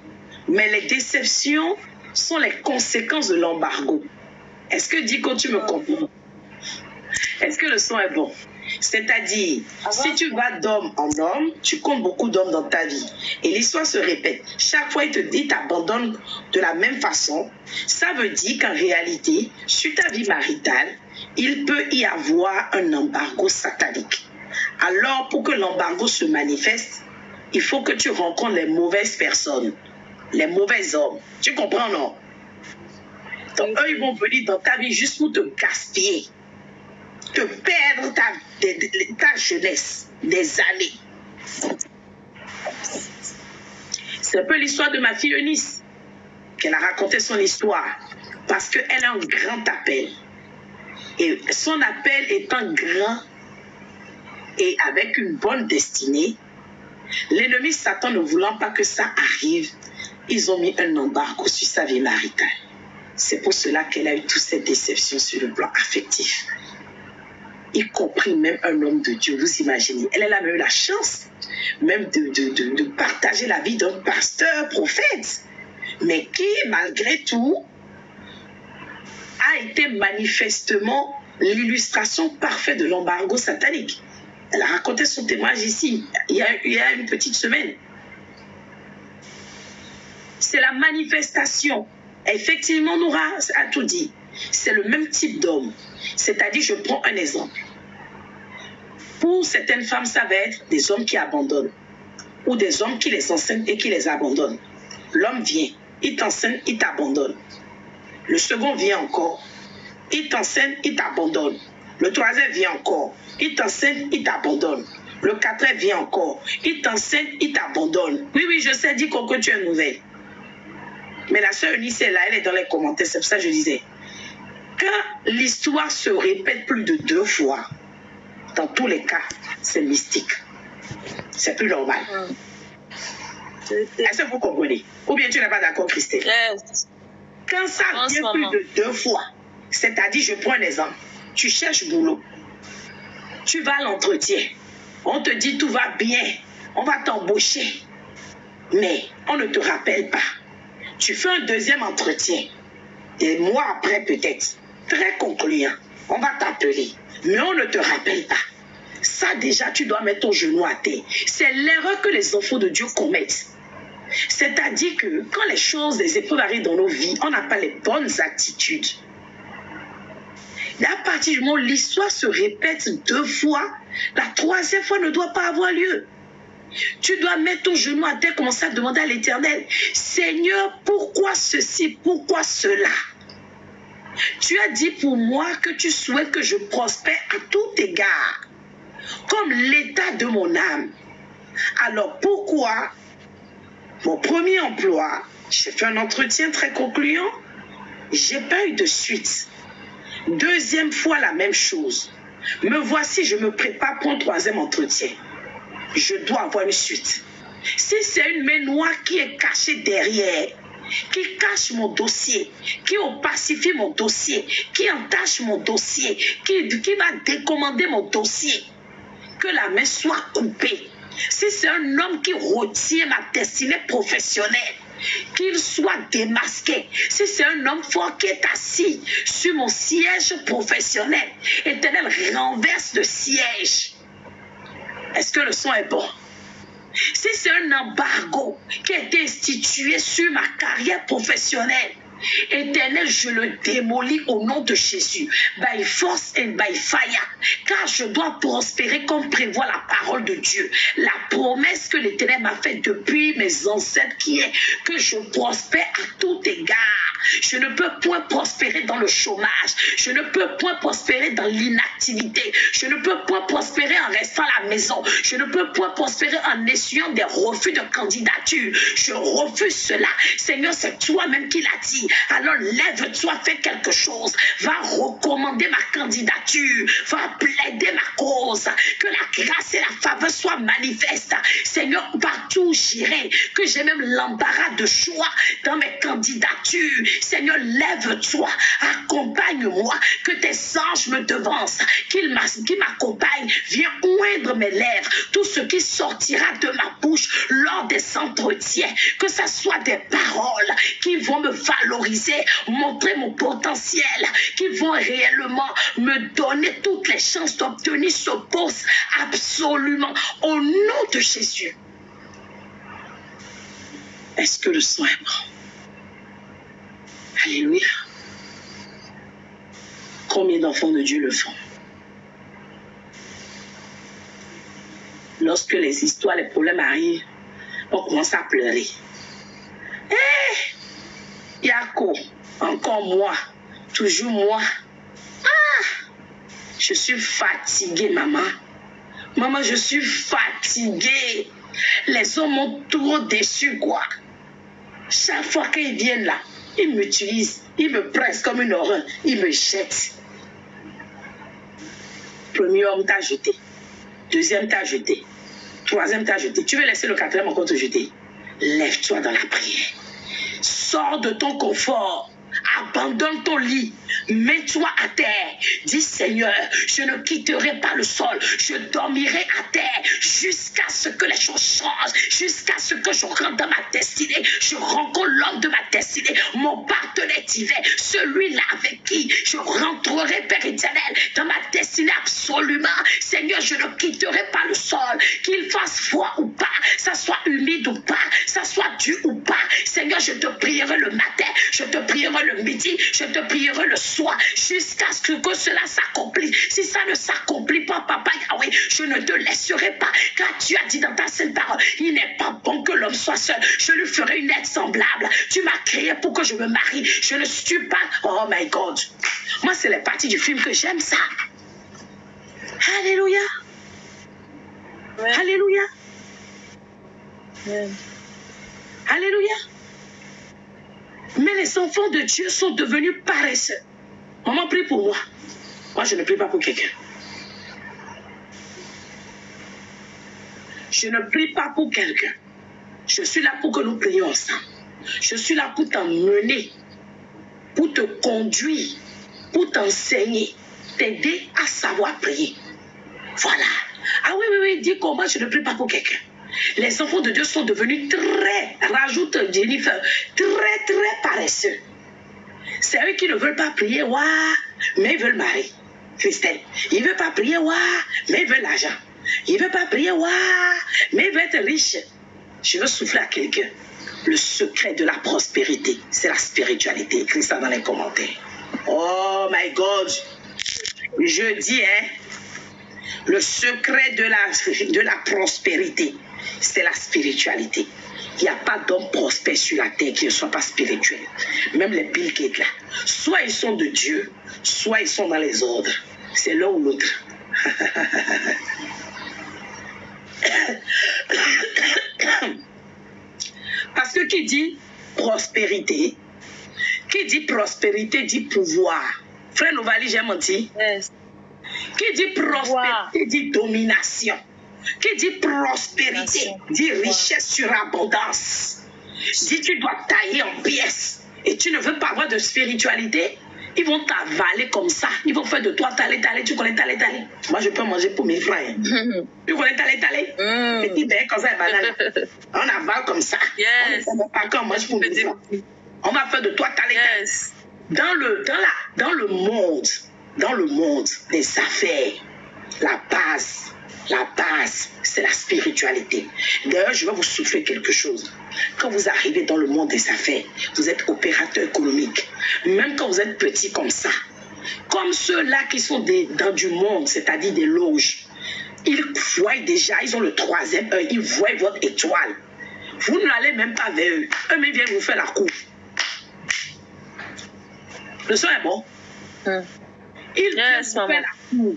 mais les déceptions sont les conséquences de l'embargo. Est-ce que Dico, tu me comprends? Est-ce que le son est bon? C'est-à-dire, si tu vas d'homme en homme, tu comptes beaucoup d'hommes dans ta vie. Et l'histoire se répète. Chaque fois, il te dit, t'abandonnes de la même façon. Ça veut dire qu'en réalité, sur ta vie maritale, il peut y avoir un embargo satanique. Alors, pour que l'embargo se manifeste, il faut que tu rencontres les mauvaises personnes, les mauvais hommes. Tu comprends, non? Donc, eux, ils vont venir dans ta vie juste pour te gaspiller, te perdre ta jeunesse, des années. C'est un peu l'histoire de ma fille Eunice, qu'elle a raconté son histoire, parce qu'elle a un grand appel. Et son appel étant grand et avec une bonne destinée, l'ennemi Satan ne voulant pas que ça arrive, ils ont mis un embargo sur sa vie maritale. C'est pour cela qu'elle a eu toutes ces déceptions sur le plan affectif. y compris même un homme de Dieu. Vous imaginez, elle a même eu la chance même de partager la vie d'un pasteur, prophète, mais qui, malgré tout, a été manifestement l'illustration parfaite de l'embargo satanique. Elle a raconté son témoignage ici, il y a une petite semaine. C'est la manifestation. Effectivement, Noura a tout dit. C'est le même type d'homme. C'est-à-dire, je prends un exemple. Pour certaines femmes, ça va être des hommes qui abandonnent. Ou des hommes qui les enseignent et qui les abandonnent. L'homme vient, il t'enseigne, il t'abandonne. Le second vient encore, il t'enseigne, il t'abandonne. Le troisième vient encore, il t'enseigne, il t'abandonne. Le quatrième vient encore, il t'enseigne, il t'abandonne. Oui, oui, je sais, dis que tu es nouvelle. Mais la sœur Eunice est là, elle est dans les commentaires, c'est pour ça que je disais. Quand l'histoire se répète plus de 2 fois, dans tous les cas, c'est mystique. C'est plus normal. Est-ce que vous comprenez? Ou bien tu n'es pas d'accord, Christelle? Yes. Quand ça vient plus de 2 fois, c'est-à-dire, je prends un exemple, tu cherches boulot, tu vas à l'entretien, on te dit tout va bien, on va t'embaucher, mais on ne te rappelle pas. Tu fais un deuxième entretien, des mois après peut-être, très concluant, on va t'appeler, mais on ne te rappelle pas. Ça déjà, tu dois mettre ton genou à terre. C'est l'erreur que les enfants de Dieu commettent. C'est-à-dire que quand les choses, les épreuves arrivent dans nos vies, on n'a pas les bonnes attitudes. Et à partir du moment où l'histoire se répète 2 fois, la 3e fois ne doit pas avoir lieu. Tu dois mettre ton genou à terre, commencer à demander à l'Éternel, Seigneur, pourquoi ceci, pourquoi cela? Tu as dit pour moi que tu souhaites que je prospère à tout égard, comme l'état de mon âme. Alors pourquoi mon premier emploi, j'ai fait un entretien très concluant, j'ai pas eu de suite. 2e fois la même chose. Me voici, je me prépare pour un 3e entretien. Je dois avoir une suite. Si c'est une main noire qui est cachée derrière, qui cache mon dossier, qui opacifie mon dossier, qui entache mon dossier, qui va décommander mon dossier, que la main soit coupée. Si c'est un homme qui retient ma destinée professionnelle, qu'il soit démasqué. Si c'est un homme fort qui est assis sur mon siège professionnel, Éternel, renverse le siège. Est-ce que le son est bon? Si c'est un embargo qui a été institué sur ma carrière professionnelle, Éternel, je le démolis au nom de Jésus. By force and by fire. Car je dois prospérer comme prévoit la parole de Dieu. La promesse que l'Éternel m'a faite depuis mes ancêtres qui est que je prospère à tout égard. Je ne peux point prospérer dans le chômage. Je ne peux point prospérer dans l'inactivité. Je ne peux point prospérer en restant à la maison. Je ne peux point prospérer en essuyant des refus de candidature. Je refuse cela. Seigneur, c'est toi-même qui l'as dit. Alors lève-toi, fais quelque chose. Va recommander ma candidature. Va plaider ma cause. Que la grâce et la faveur soient manifestes. Seigneur, partout où j'irai, que j'ai même l'embarras de choix dans mes candidatures. Seigneur, lève-toi, accompagne-moi, que tes anges me devancent, qu'ils m'accompagnent, viens oindre mes lèvres, tout ce qui sortira de ma bouche lors des entretiens, que ce soit des paroles qui vont me valoriser, montrer mon potentiel, qui vont réellement me donner toutes les chances d'obtenir ce poste absolument au nom de Jésus. Est-ce que le son est bon? Alléluia. Combien d'enfants de Dieu le font? Lorsque les histoires, les problèmes arrivent, on commence à pleurer. Yako, encore moi, toujours moi. Je suis fatiguée, maman. Maman, je suis fatiguée. Les hommes m'ont trop déçu, quoi. Chaque fois qu'ils viennent là, ils m'utilisent, ils me pressent comme une horreur, ils me jettent. Premier homme t'a jeté, 2e t'a jeté, 3e t'a jeté. Tu veux laisser le 4e encore te jeter? Lève-toi dans la prière. Sors de ton confort. Abandonne ton lit. Mets-toi à terre. Dis Seigneur, je ne quitterai pas le sol. Je dormirai à terre jusqu'à ce que les choses changent, jusqu'à ce que je rentre dans ma destinée. Je rencontre l'homme de ma destinée, mon partenaire divin, celui-là avec qui je rentrerai, Père éternel, dans ma destinée absolument. Seigneur, je ne quitterai pas le sol, qu'il fasse froid ou pas, ça soit humide ou pas, ça soit dur ou pas. Seigneur, je te prierai le matin, je te prierai le midi, je te prierai le soir, jusqu'à ce que cela s'accomplisse. Si ça ne s'accomplit pas, Papa Yahweh, je ne te laisserai pas, car tu as dit dans ta sainte parole, il n'est pas bon que l'homme soit seul. Je lui ferai une aide semblable. Tu m'as créé pour que je me marie. Je ne suis pas... Oh my God. Moi, c'est les parties du film que j'aime ça. Alléluia. Ouais. Alléluia. Ouais. Alléluia. Mais les enfants de Dieu sont devenus paresseux. Maman, prie pour moi. Moi, je ne prie pas pour quelqu'un. Je ne prie pas pour quelqu'un. Je suis là pour que nous prions ensemble. Je suis là pour t'emmener, pour te conduire, pour t'enseigner, t'aider à savoir prier. Voilà. Ah oui, oui, oui, dis comment je ne prie pas pour quelqu'un. Les enfants de Dieu sont devenus très, rajoute Jennifer, très paresseux. C'est eux qui ne veulent pas prier, ouah, mais ils veulent marier. Christelle, ils ne veulent pas prier, ouah, mais ils veulent l'argent. Ils ne veulent pas prier, ouah, mais ils veulent être riches. Je veux souffler à quelqu'un. Le secret de la prospérité, c'est la spiritualité. Écris ça dans les commentaires. Oh my God. Je dis, hein, le secret de la prospérité, c'est la spiritualité. Il n'y a pas d'homme prospère sur la terre qui ne soit pas spirituel. Même les Bill Gates là. Soit ils sont de Dieu, soit ils sont dans les ordres. C'est l'un ou l'autre. Parce que qui dit prospérité dit pouvoir. Frère Novali, j'ai menti. Yes. Qui dit prospérité dit domination. Qui dit prospérité dit richesse sur abondance. Dit tu dois tailler en pièces et tu ne veux pas avoir de spiritualité, ils vont t'avaler comme ça. Ils vont faire de toi taler. Tu connais taler. Moi, je peux manger pour 1000 francs. Hein. Tu connais taler. Petit bec comme ça, banane. On avale comme ça. Yes. On ne pas qu'on mange pour 1000 francs. On va faire de toi taler. Yes. Dans le monde des affaires, la base, c'est la spiritualité. D'ailleurs, je vais vous souffler quelque chose. Quand vous arrivez dans le monde des affaires, vous êtes opérateur économique. Même quand vous êtes petit comme ça, comme ceux-là qui sont dans du monde, c'est-à-dire des loges, ils voient déjà, ils ont le troisième œil, ils voient votre étoile. Vous n'allez même pas vers eux. Eux-mêmes viennent vous faire la cour. Le son est bon. Ils viennent vous faire la cour.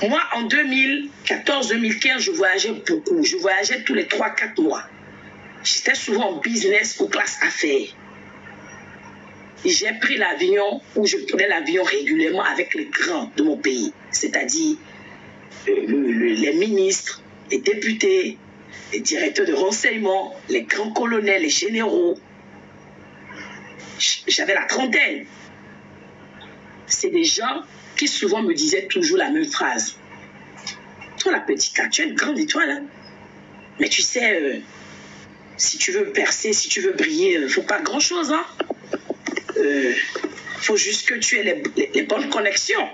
Moi, en 2014-2015, je voyageais beaucoup. Je voyageais tous les 3-4 mois. J'étais souvent en business ou classe affaires. J'ai pris l'avion, ou je prenais l'avion régulièrement avec les grands de mon pays. C'est-à-dire les ministres, les députés, les directeurs de renseignement, les grands colonels, les généraux. J'avais la trentaine. C'est des gens qui souvent me disaient toujours la même phrase. Toi, la petite, tu as une grande étoile. Hein? Mais tu sais, si tu veux percer, si tu veux briller, il ne faut pas grand-chose. Hein? Faut juste que tu aies les bonnes connexions.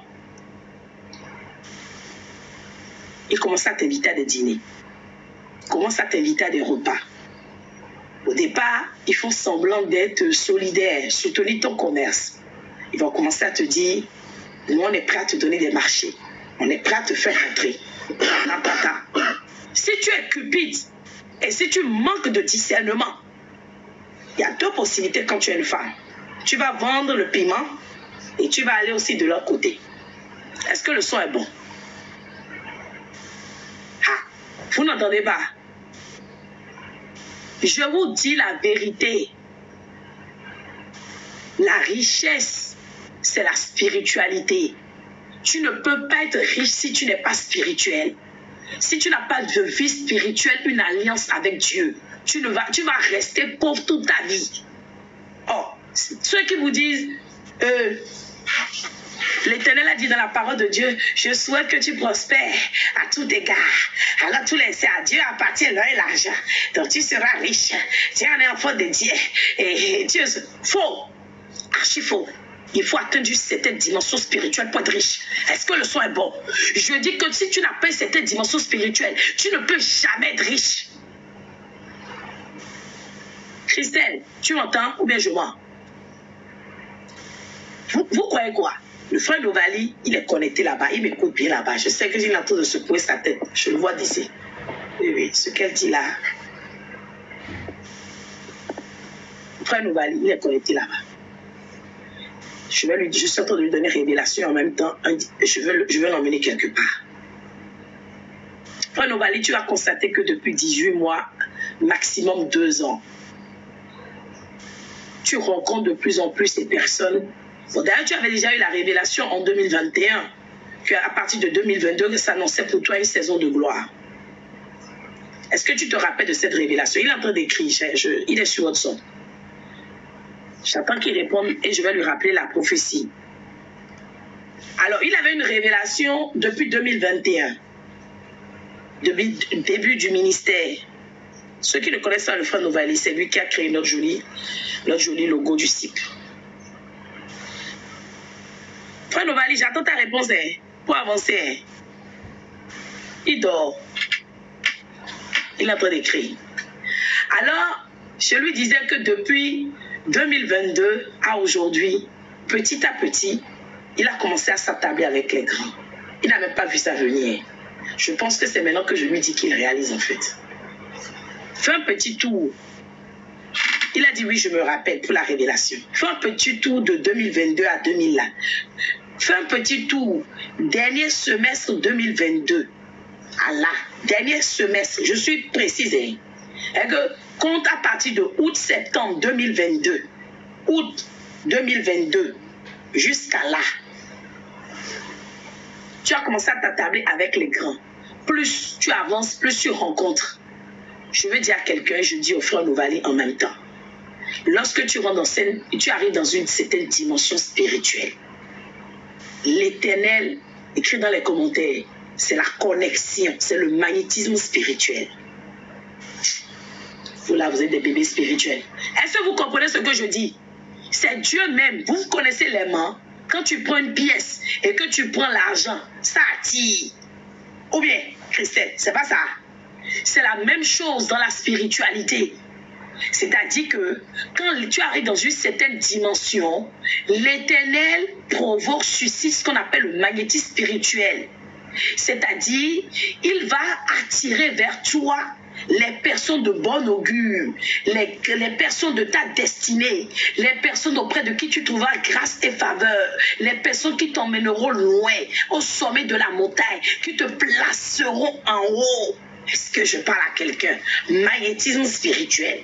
Ils commencent à t'inviter à des dîners. Ils commencent à t'inviter à des repas. Au départ, ils font semblant d'être solidaires, soutenir ton commerce. Ils vont commencer à te dire, nous, on est prêt à te donner des marchés. On est prêt à te faire rentrer. Si tu es cupide et si tu manques de discernement, il y a deux possibilités quand tu es une femme. Tu vas vendre le piment et tu vas aller aussi de l'autre côté. Est-ce que le son est bon? Ah, vous n'entendez pas? Je vous dis la vérité. La richesse, c'est la spiritualité. Tu ne peux pas être riche si tu n'es pas spirituel. Si tu n'as pas de vie spirituelle, une alliance avec Dieu, tu vas rester pauvre toute ta vie. Oh, ceux qui vous disent, L'Éternel a dit dans la parole de Dieu, je souhaite que tu prospères à tout égard. Alors tout laisser à Dieu appartient l'or et l'argent. Donc tu seras riche. Tu es un enfant de Dieu. Et Dieu, faux. Archi faux. Il faut atteindre une certaine dimension spirituelle pour être riche. Est-ce que le son est bon? Je dis que si tu n'as pas une certaine dimension spirituelle, tu ne peux jamais être riche. Christelle, tu m'entends ou bien je mens? Vous croyez quoi? Le frère Novali, il est connecté là-bas, il m'écoute bien là-bas. Je sais que j'ai en train de secouer sa tête. Je le vois d'ici. Oui, oui, ce qu'elle dit là. Le frère Novali, il est connecté là-bas. Je suis en train de lui donner révélation en même temps. Je veux l'emmener quelque part. Frère Novali, tu vas constater que depuis 18 mois, maximum 2 ans, tu rencontres de plus en plus ces personnes. Bon, d'ailleurs, tu avais déjà eu la révélation en 2021, qu'à partir de 2022, ça s'annonçait pour toi une saison de gloire. Est-ce que tu te rappelles de cette révélation? Il est en train d'écrire, il est sur WhatsApp. J'attends qu'il réponde et je vais lui rappeler la prophétie. Alors, il avait une révélation depuis 2021, depuis le début du ministère. Ceux qui ne connaissent pas le frère Novali, c'est lui qui a créé notre joli logo du CIP. Frère Novali, j'attends ta réponse pour avancer. Il dort. Il est en train d'écrire. Alors, je lui disais que depuis 2022 à aujourd'hui, petit à petit, il a commencé à s'attabler avec les grands. Il n'a même pas vu ça venir. Je pense que c'est maintenant que je lui dis qu'il réalise en fait. Fais un petit tour. Il a dit oui, je me rappelle pour la révélation. Fais un petit tour de 2022 à 2000. Fais un petit tour. Dernier semestre 2022. Allah, dernier semestre. Je suis précise. Et que compte à partir de août-septembre 2022. Août 2022 jusqu'à là. Tu as commencé à t'attabler avec les grands. Plus tu avances, plus tu rencontres. Je veux dire à quelqu'un, je dis au frère Novali en même temps. Lorsque tu rentres tu arrives dans une certaine dimension spirituelle. L'Éternel, écrit dans les commentaires, c'est la connexion, c'est le magnétisme spirituel. Vous là, vous êtes des bébés spirituels. Est-ce que vous comprenez ce que je dis? C'est Dieu même. Vous connaissez les mains. Quand tu prends une pièce et que tu prends l'argent, ça attire. Ou bien, Christelle, c'est pas ça. C'est la même chose dans la spiritualité. C'est-à-dire que quand tu arrives dans une certaine dimension, l'Éternel provoque, suscite ce qu'on appelle le magnétisme spirituel. C'est-à-dire, il va attirer vers toi les personnes de bon augure, les personnes de ta destinée, les personnes auprès de qui tu trouveras grâce et faveur, les personnes qui t'emmèneront loin, au sommet de la montagne, qui te placeront en haut. Est-ce que je parle à quelqu'un? Magnétisme spirituel.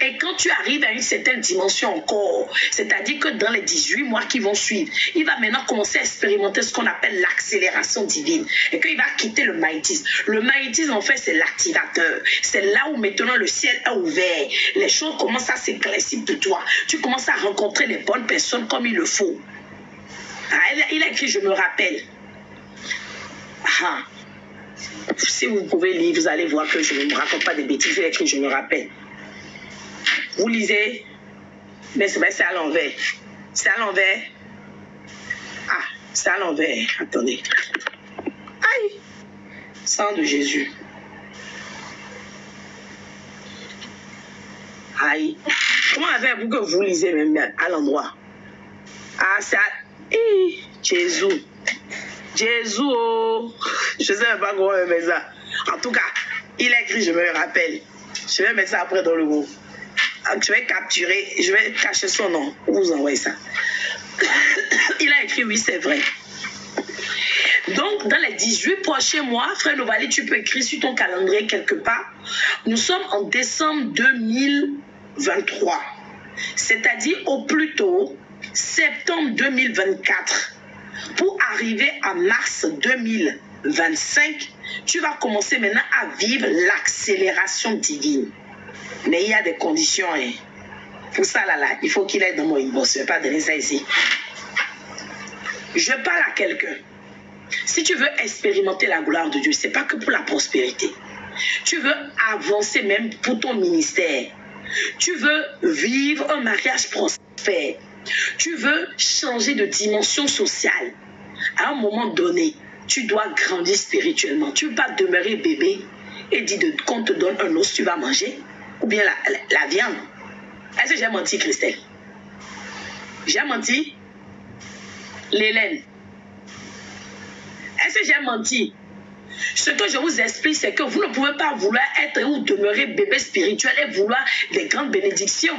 Et quand tu arrives à une certaine dimension encore, c'est-à-dire que dans les 18 mois qui vont suivre, il va maintenant commencer à expérimenter ce qu'on appelle l'accélération divine. Et qu'il va quitter le magnétisme. Le magnétisme, en fait, c'est l'activateur. C'est là où maintenant le ciel est ouvert. Les choses commencent à s'éclaircir pour toi. Tu commences à rencontrer les bonnes personnes comme il le faut. Il a écrit, je me rappelle. Si vous pouvez lire, vous allez voir que je ne me raconte pas des bêtises. Il a écrit, je me rappelle. Vous lisez, mais c'est à l'envers. C'est à l'envers. C'est à l'envers. Attendez. Aïe. Sang de Jésus. Aïe. Comment avez-vous que vous lisez même à l'endroit? C'est à... Jésus. Jésus, je ne sais pas comment on met ça. En tout cas, il a écrit, je me rappelle. Je vais mettre ça après dans le mot. Je vais capturer, je vais cacher son nom. Vous envoyez ça. Il a écrit, oui, c'est vrai. Donc, dans les 18 prochains mois, frère Novali, tu peux écrire sur ton calendrier quelque part. Nous sommes en décembre 2023. C'est-à-dire au plus tôt, septembre 2024. Pour arriver à mars 2025, tu vas commencer maintenant à vivre l'accélération divine. Mais il y a des conditions. Pour ça, là, il faut qu'il aille dans mon inbox. Je ne vais pas donner ça ici. Je parle à quelqu'un. Si tu veux expérimenter la gloire de Dieu, ce n'est pas que pour la prospérité. Tu veux avancer même pour ton ministère. Tu veux vivre un mariage prospère. Tu veux changer de dimension sociale. À un moment donné, tu dois grandir spirituellement. Tu ne veux pas demeurer bébé et dire qu'on te donne un os, tu vas manger. Ou bien la viande. Est-ce que j'ai menti, Christelle? J'ai menti? L'Hélène. Est-ce que j'ai menti? Ce que je vous explique, c'est que vous ne pouvez pas vouloir être ou demeurer bébé spirituel et vouloir des grandes bénédictions.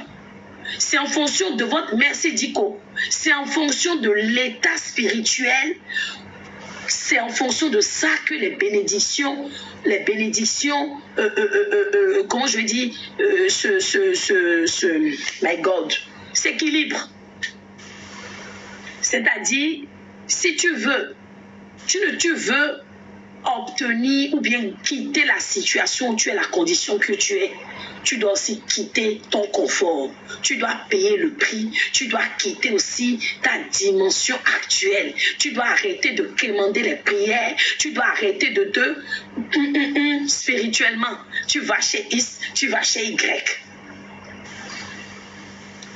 C'est en fonction de votre merci Dico. C'est en fonction de l'état spirituel. C'est en fonction de ça que les bénédictions, comment je vais dire, my God, s'équilibrent. C'est-à-dire, si tu veux obtenir ou bien quitter la situation où tu es, la condition que tu es, tu dois aussi quitter ton confort. Tu dois payer le prix. Tu dois quitter aussi ta dimension actuelle. Tu dois arrêter de quémander les prières. Tu dois arrêter de te... spirituellement. Tu vas chez X, tu vas chez Y.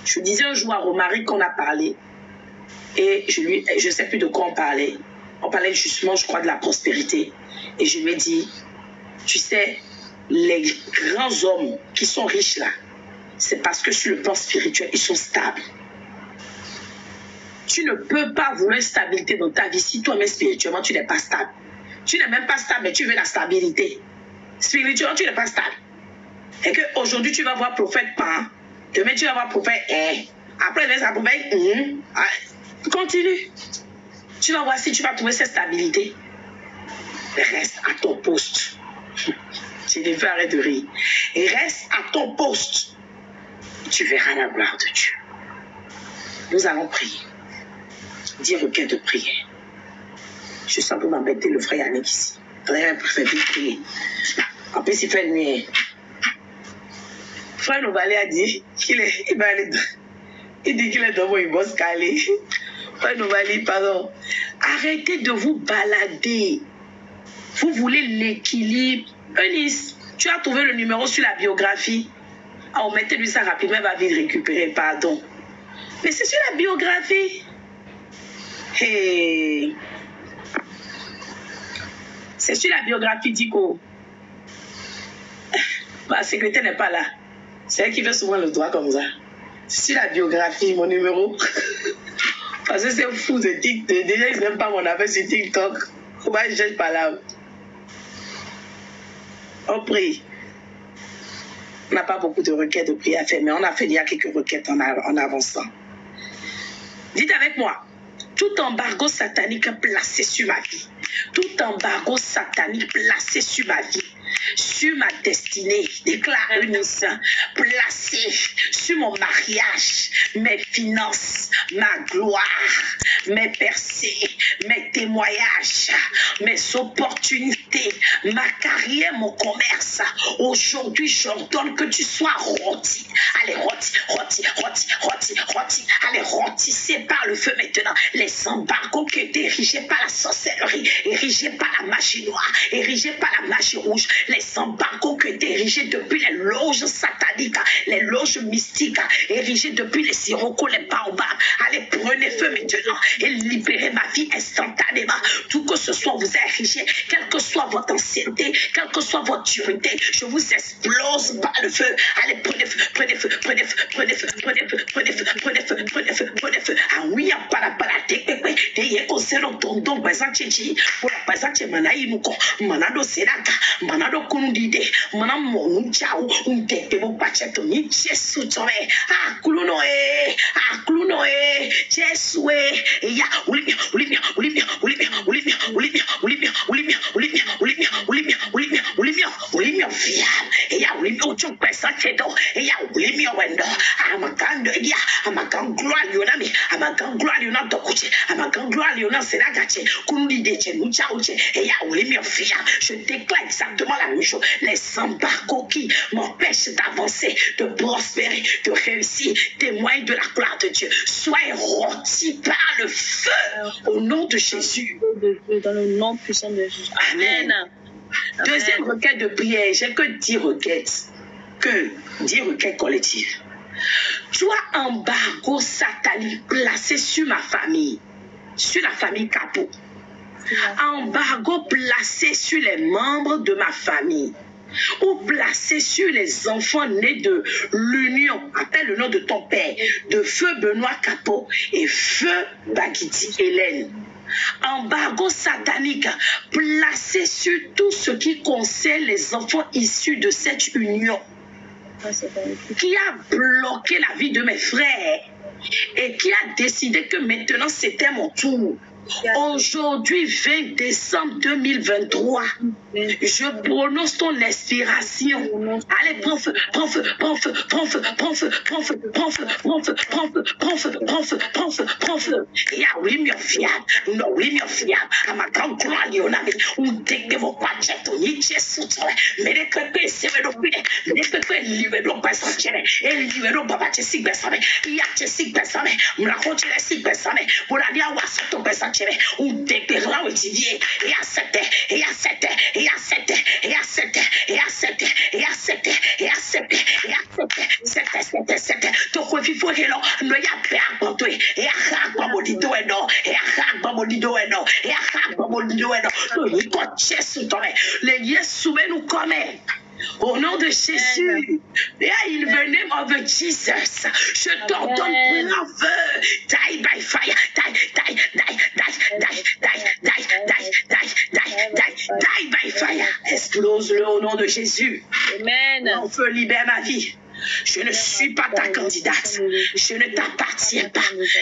Je disais un jour à Romaric qu'on a parlé. Et je ne sais plus de quoi on parlait. On parlait justement, je crois, de la prospérité. Et je lui ai dit, tu sais, les grands hommes qui sont riches là, c'est parce que sur le plan spirituel, ils sont stables. Tu ne peux pas vouloir une stabilité dans ta vie si toi-même spirituellement, tu n'es pas stable. Tu n'es même pas stable, mais tu veux la stabilité. Spirituellement, tu n'es pas stable. Et qu'aujourd'hui, tu vas voir prophète Pan. Demain, tu vas voir prophète Après, il va prophète Continue. Tu vas voir si tu vas trouver cette stabilité. Reste à ton poste. Tu devais arrêter de rire. Et reste à ton poste. Tu verras la gloire de Dieu. Nous allons prier. 10 requêtes de prière. Je sens pour m'embêter le frère Yannick ici. Il préfère prier. En plus, il fait nuit. Frère Novalé a dit qu'il va aller. Il dit qu'il est dans mon boss calé. Frère Novalé, pardon. Arrêtez de vous balader. Vous voulez l'équilibre. Eunice, tu as trouvé le numéro sur la biographie. On mettez-lui ça rapidement, elle va vite récupérer, pardon. Mais c'est sur la biographie. Hey. C'est sur la biographie, Dico. Ma secrétaire n'est pas là. C'est elle qui fait souvent le droit comme ça. C'est sur la biographie, mon numéro. Parce que c'est fou de TikTok. Déjà, ils n'aiment pas mon affaire sur TikTok. Comment je cherche par là? On prie. On n'a pas beaucoup de requêtes de prière à faire, mais on a fait déjà quelques requêtes en avançant. Dites avec moi. Tout embargo satanique placé sur ma vie. Tout embargo satanique placé sur ma vie. Sur ma destinée, déclare Eunice, placé sur mon mariage, mes finances, ma gloire, mes percées, mes témoignages, mes opportunités, ma carrière, mon commerce. Aujourd'hui, j'ordonne que tu sois rôti. Allez, rôti. Allez, rôtissez par le feu maintenant. Les embargos qui étaient érigés par la sorcellerie, érigés par la magie noire, érigés par la magie rouge, les embargos qui étaient érigés depuis les loges sataniques, les loges mystiques, érigés depuis les sirocos, les baobabs. Allez, prenez feu maintenant et libérez ma vie instantanément. Tout que ce soit vous a érigé, quelle que soit votre ancienneté, quelle que soit votre durité, je vous explose par le feu. Allez, prenez feu. Ah oui, manado seraka, manado kundide, manamo unchao, untekebo pacheto ni Jesu towe, akluno Jesu ya Olivia, Uchu pesa chedo. Ya ulimi wendo. Amakando ya. Amakangwa lionami. Amakangwa lionam dokuche. Amakangwa lionam senagache. Kundi deche nucha uche. Ya ulimi fia. Je déclare exactement la même chose. Les embargos qui m'empêchent d'avancer, de prospérer, de réussir, témoignent de la gloire de Dieu. Soyez rôtis par le feu au nom de Jésus. Dans le nom puissant de Jésus. Amen. Deuxième requête de prière, j'ai que 10 requêtes. 10 requêtes collectives. Toi, embargo satanique placé sur ma famille, sur la famille Capot. Embargo placé sur les membres de ma famille ou placé sur les enfants nés de l'union, appelle le nom de ton père, de feu Benoît Capot et feu Bagiti Hélène. Embargo satanique placé sur tout ce qui concerne les enfants issus de cette union, qui a bloqué la vie de mes frères et qui a décidé que maintenant c'était mon tour. Aujourd'hui, 20 décembre 2023, je prononce ton inspiration. Allez, prends feu, prends feu, prends feu, prends feu, prends feu, prends feu, prends feu, prends feu, prends feu, prends feu, prends feu, prends feu, prends feu. Et à oui, mi fiable, non, oui, mi fiable. À ma grande gloire, Lionami, ou dès que vos pachettes, on y tient sous toi. Mais les crêpes, c'est le pire. Les crêpes, livrent nos personnes, et livrent nos papas, c'est si personne. Il y a si personne. La route, c'est si personne. Pour la dire, on va se tomber ça. Un déclarant étudié et accepté et accepté et accepté et accepté et accepté et accepté et accepté et accepté c'était to ko fi fo helo no ya pe apoto e aha gba modido e no e aha gba modido e no e aha gba modido e no to ni ko chesu to me le yesu me nous comme. Au nom de Jésus, in the name of Jesus, je t'ordonne plein feu, die by fire, die by fire, explose-le au nom de Jésus. Amen. Mon feu libère ma vie. Je ne suis pas ta candidate. Je ne t'appartiens pas.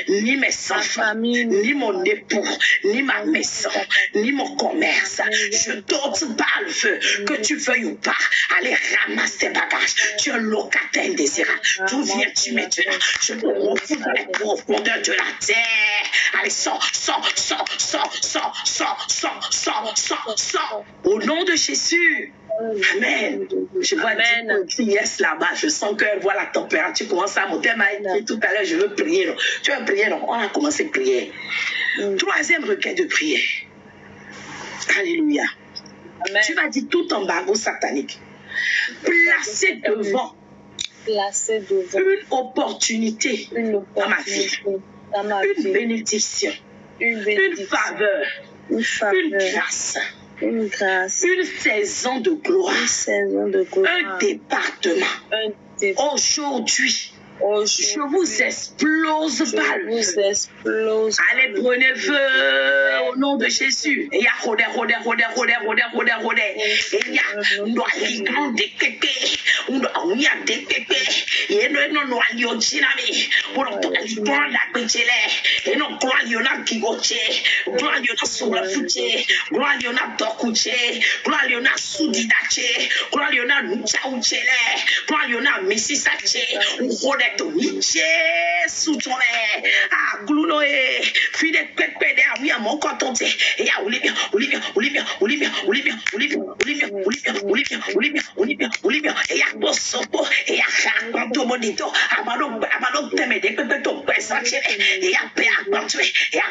Ni mes enfants, ni mon époux, ni ma maison, ni mon commerce. Je t'ordonne par le feu, que tu veuilles ou pas, aller ramasser tes bagages. Tu es un locataire indésirable. D'où viens-tu maintenant? Je te refous dans les profondeurs de la terre. Allez, sors. Au nom de Jésus. Amen. Je vois dire yes là-bas. Je sens qu'elle voit la température commence à monter. Elle m'a écrit tout à l'heure, je veux prier. Non. Tu veux prier? Non. On a commencé à prier. Troisième requête de prière. Alléluia. Amen. Tu vas dire tout embargo satanique. Placé devant une opportunité dans ma vie. Une bénédiction. Une faveur. Une grâce. Une grâce, une saison de gloire, un département. Aujourd'hui, je vous explose par le feu. Allez, prenez feu au nom de Jésus. Et il y a rodé. Et il y a noyau de pépé. Il y a des pépés. Il y a noyau de dynamique. Pour le plan la pétélé. Et non, gloire, il y en a qui goché. Gloire, il y en a sur le fouté. Gloire, il y en a dokuché. Gloire, il y en a soudidaché. Gloire, il y en a nuchaouché. Gloire, il y en a messisaché. To Jésus ton ah glounoé fide pepe de oui à mon contenté et ya Olivia et ya bosopo et ya kanto bonito amado teme de pepe to presente et ya perdu et ya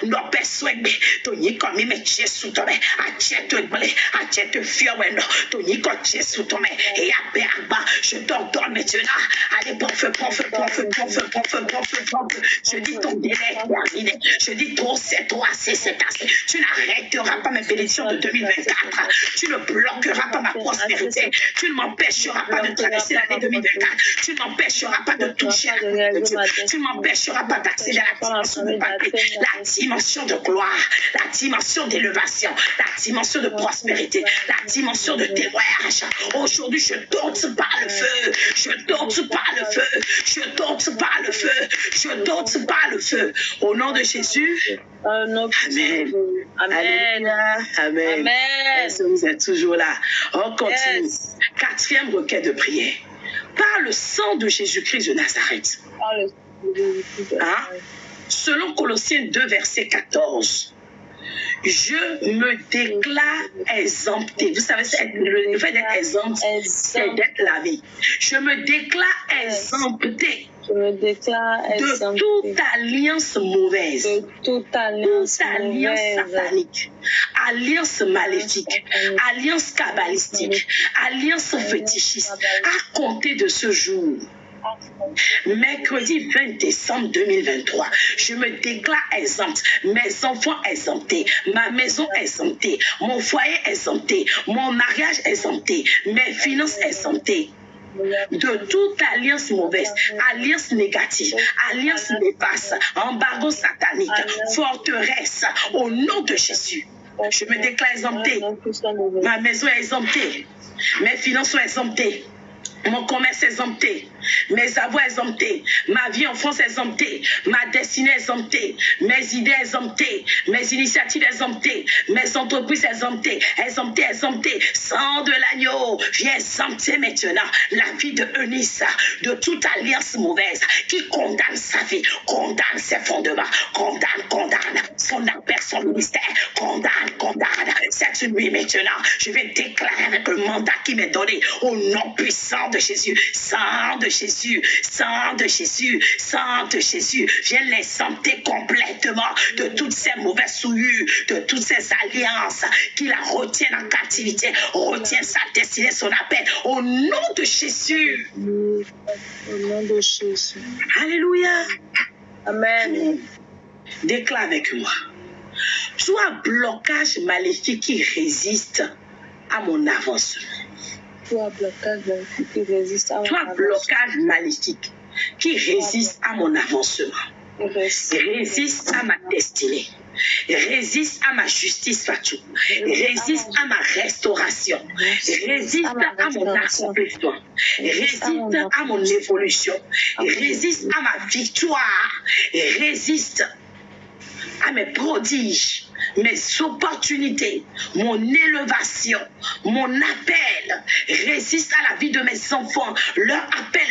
no persuade to ni comme me Jésus ton achète fier to ni comme Jésus ton et ya je t'ordonne maintenant allez prends feu je dis ton délai est terminé je dis trop c'est trop assez c'est assez tu n'arrêteras pas mes bénédictions de 2024 tu ne bloqueras pas ma prospérité tu ne m'empêcheras pas de traverser l'année 2024 tu ne m'empêcheras pas de toucher à la Dieu tu ne m'empêcheras pas d'accéder à la dimension de paix, la dimension de gloire, la dimension d'élévation, la dimension de prospérité, la dimension de témoignage. Aujourd'hui, je dote par le feu, je dote par le feu, je dote par le feu, je dote par le feu. Au nom de Jésus, Amen. Amen. Amen. Amen. Est-ce que vous êtes toujours là? On continue. Yes. Quatrième requête de prière. Par le sang de Jésus-Christ de Nazareth. Hein? Selon Colossiens 2, verset 14. Je me déclare exempté. Vous savez, le fait d'être exempt, c'est d'être lavé. Je me déclare exempté. Je me déclare de toute alliance mauvaise, de toute alliance satanique, alliance maléfique, alliance kabbalistique, alliance fétichiste, à compter de ce jour. Mercredi 20 décembre 2023, je me déclare exempte, mes enfants exemptés, ma maison exemptée, mon foyer exempté, mon mariage exempté, mes finances exemptées. De toute alliance mauvaise, alliance négative, alliance néfaste, embargo satanique, forteresse, au nom de Jésus. Je me déclare exempté. Ma maison est exemptée. Mes finances sont exemptées. Mon commerce est exempté, mes avoirs exemptés, ma vie en France est exemptée, ma destinée est exemptée, mes idées exemptées, mes initiatives exemptées, mes entreprises exemptées, exemptées, exemptées. Sang de l'agneau, viens exempter maintenant la vie de Eunice de toute alliance mauvaise qui condamne sa vie, condamne ses fondements, condamne son appel, son ministère, condamne cette nuit maintenant. Je vais déclarer avec le mandat qui m'est donné au nom puissant de Jésus, sang de Jésus, sang de Jésus, sang de Jésus, viens l'exempter complètement de toutes ces mauvaises souillures, de toutes ces alliances qui la retiennent en captivité, retiennent sa destinée, son appel, au nom de Jésus. Au nom de Jésus. Alléluia. Amen. Déclare avec moi. Toi, blocage maléfique qui résiste à mon avancement. Toi, blocage maléfique qui résiste à mon avancement. Toi, blocage maléfique qui résiste à mon avancement. Résiste à ma destinée. Résiste à ma justice, Fatou. Résiste à ma restauration. Résiste à mon accomplissement. Résiste à mon évolution. Résiste à ma victoire. Résiste à mes prodiges, mes opportunités, mon élévation, mon appel. Résiste à la vie de mes enfants, leur appel.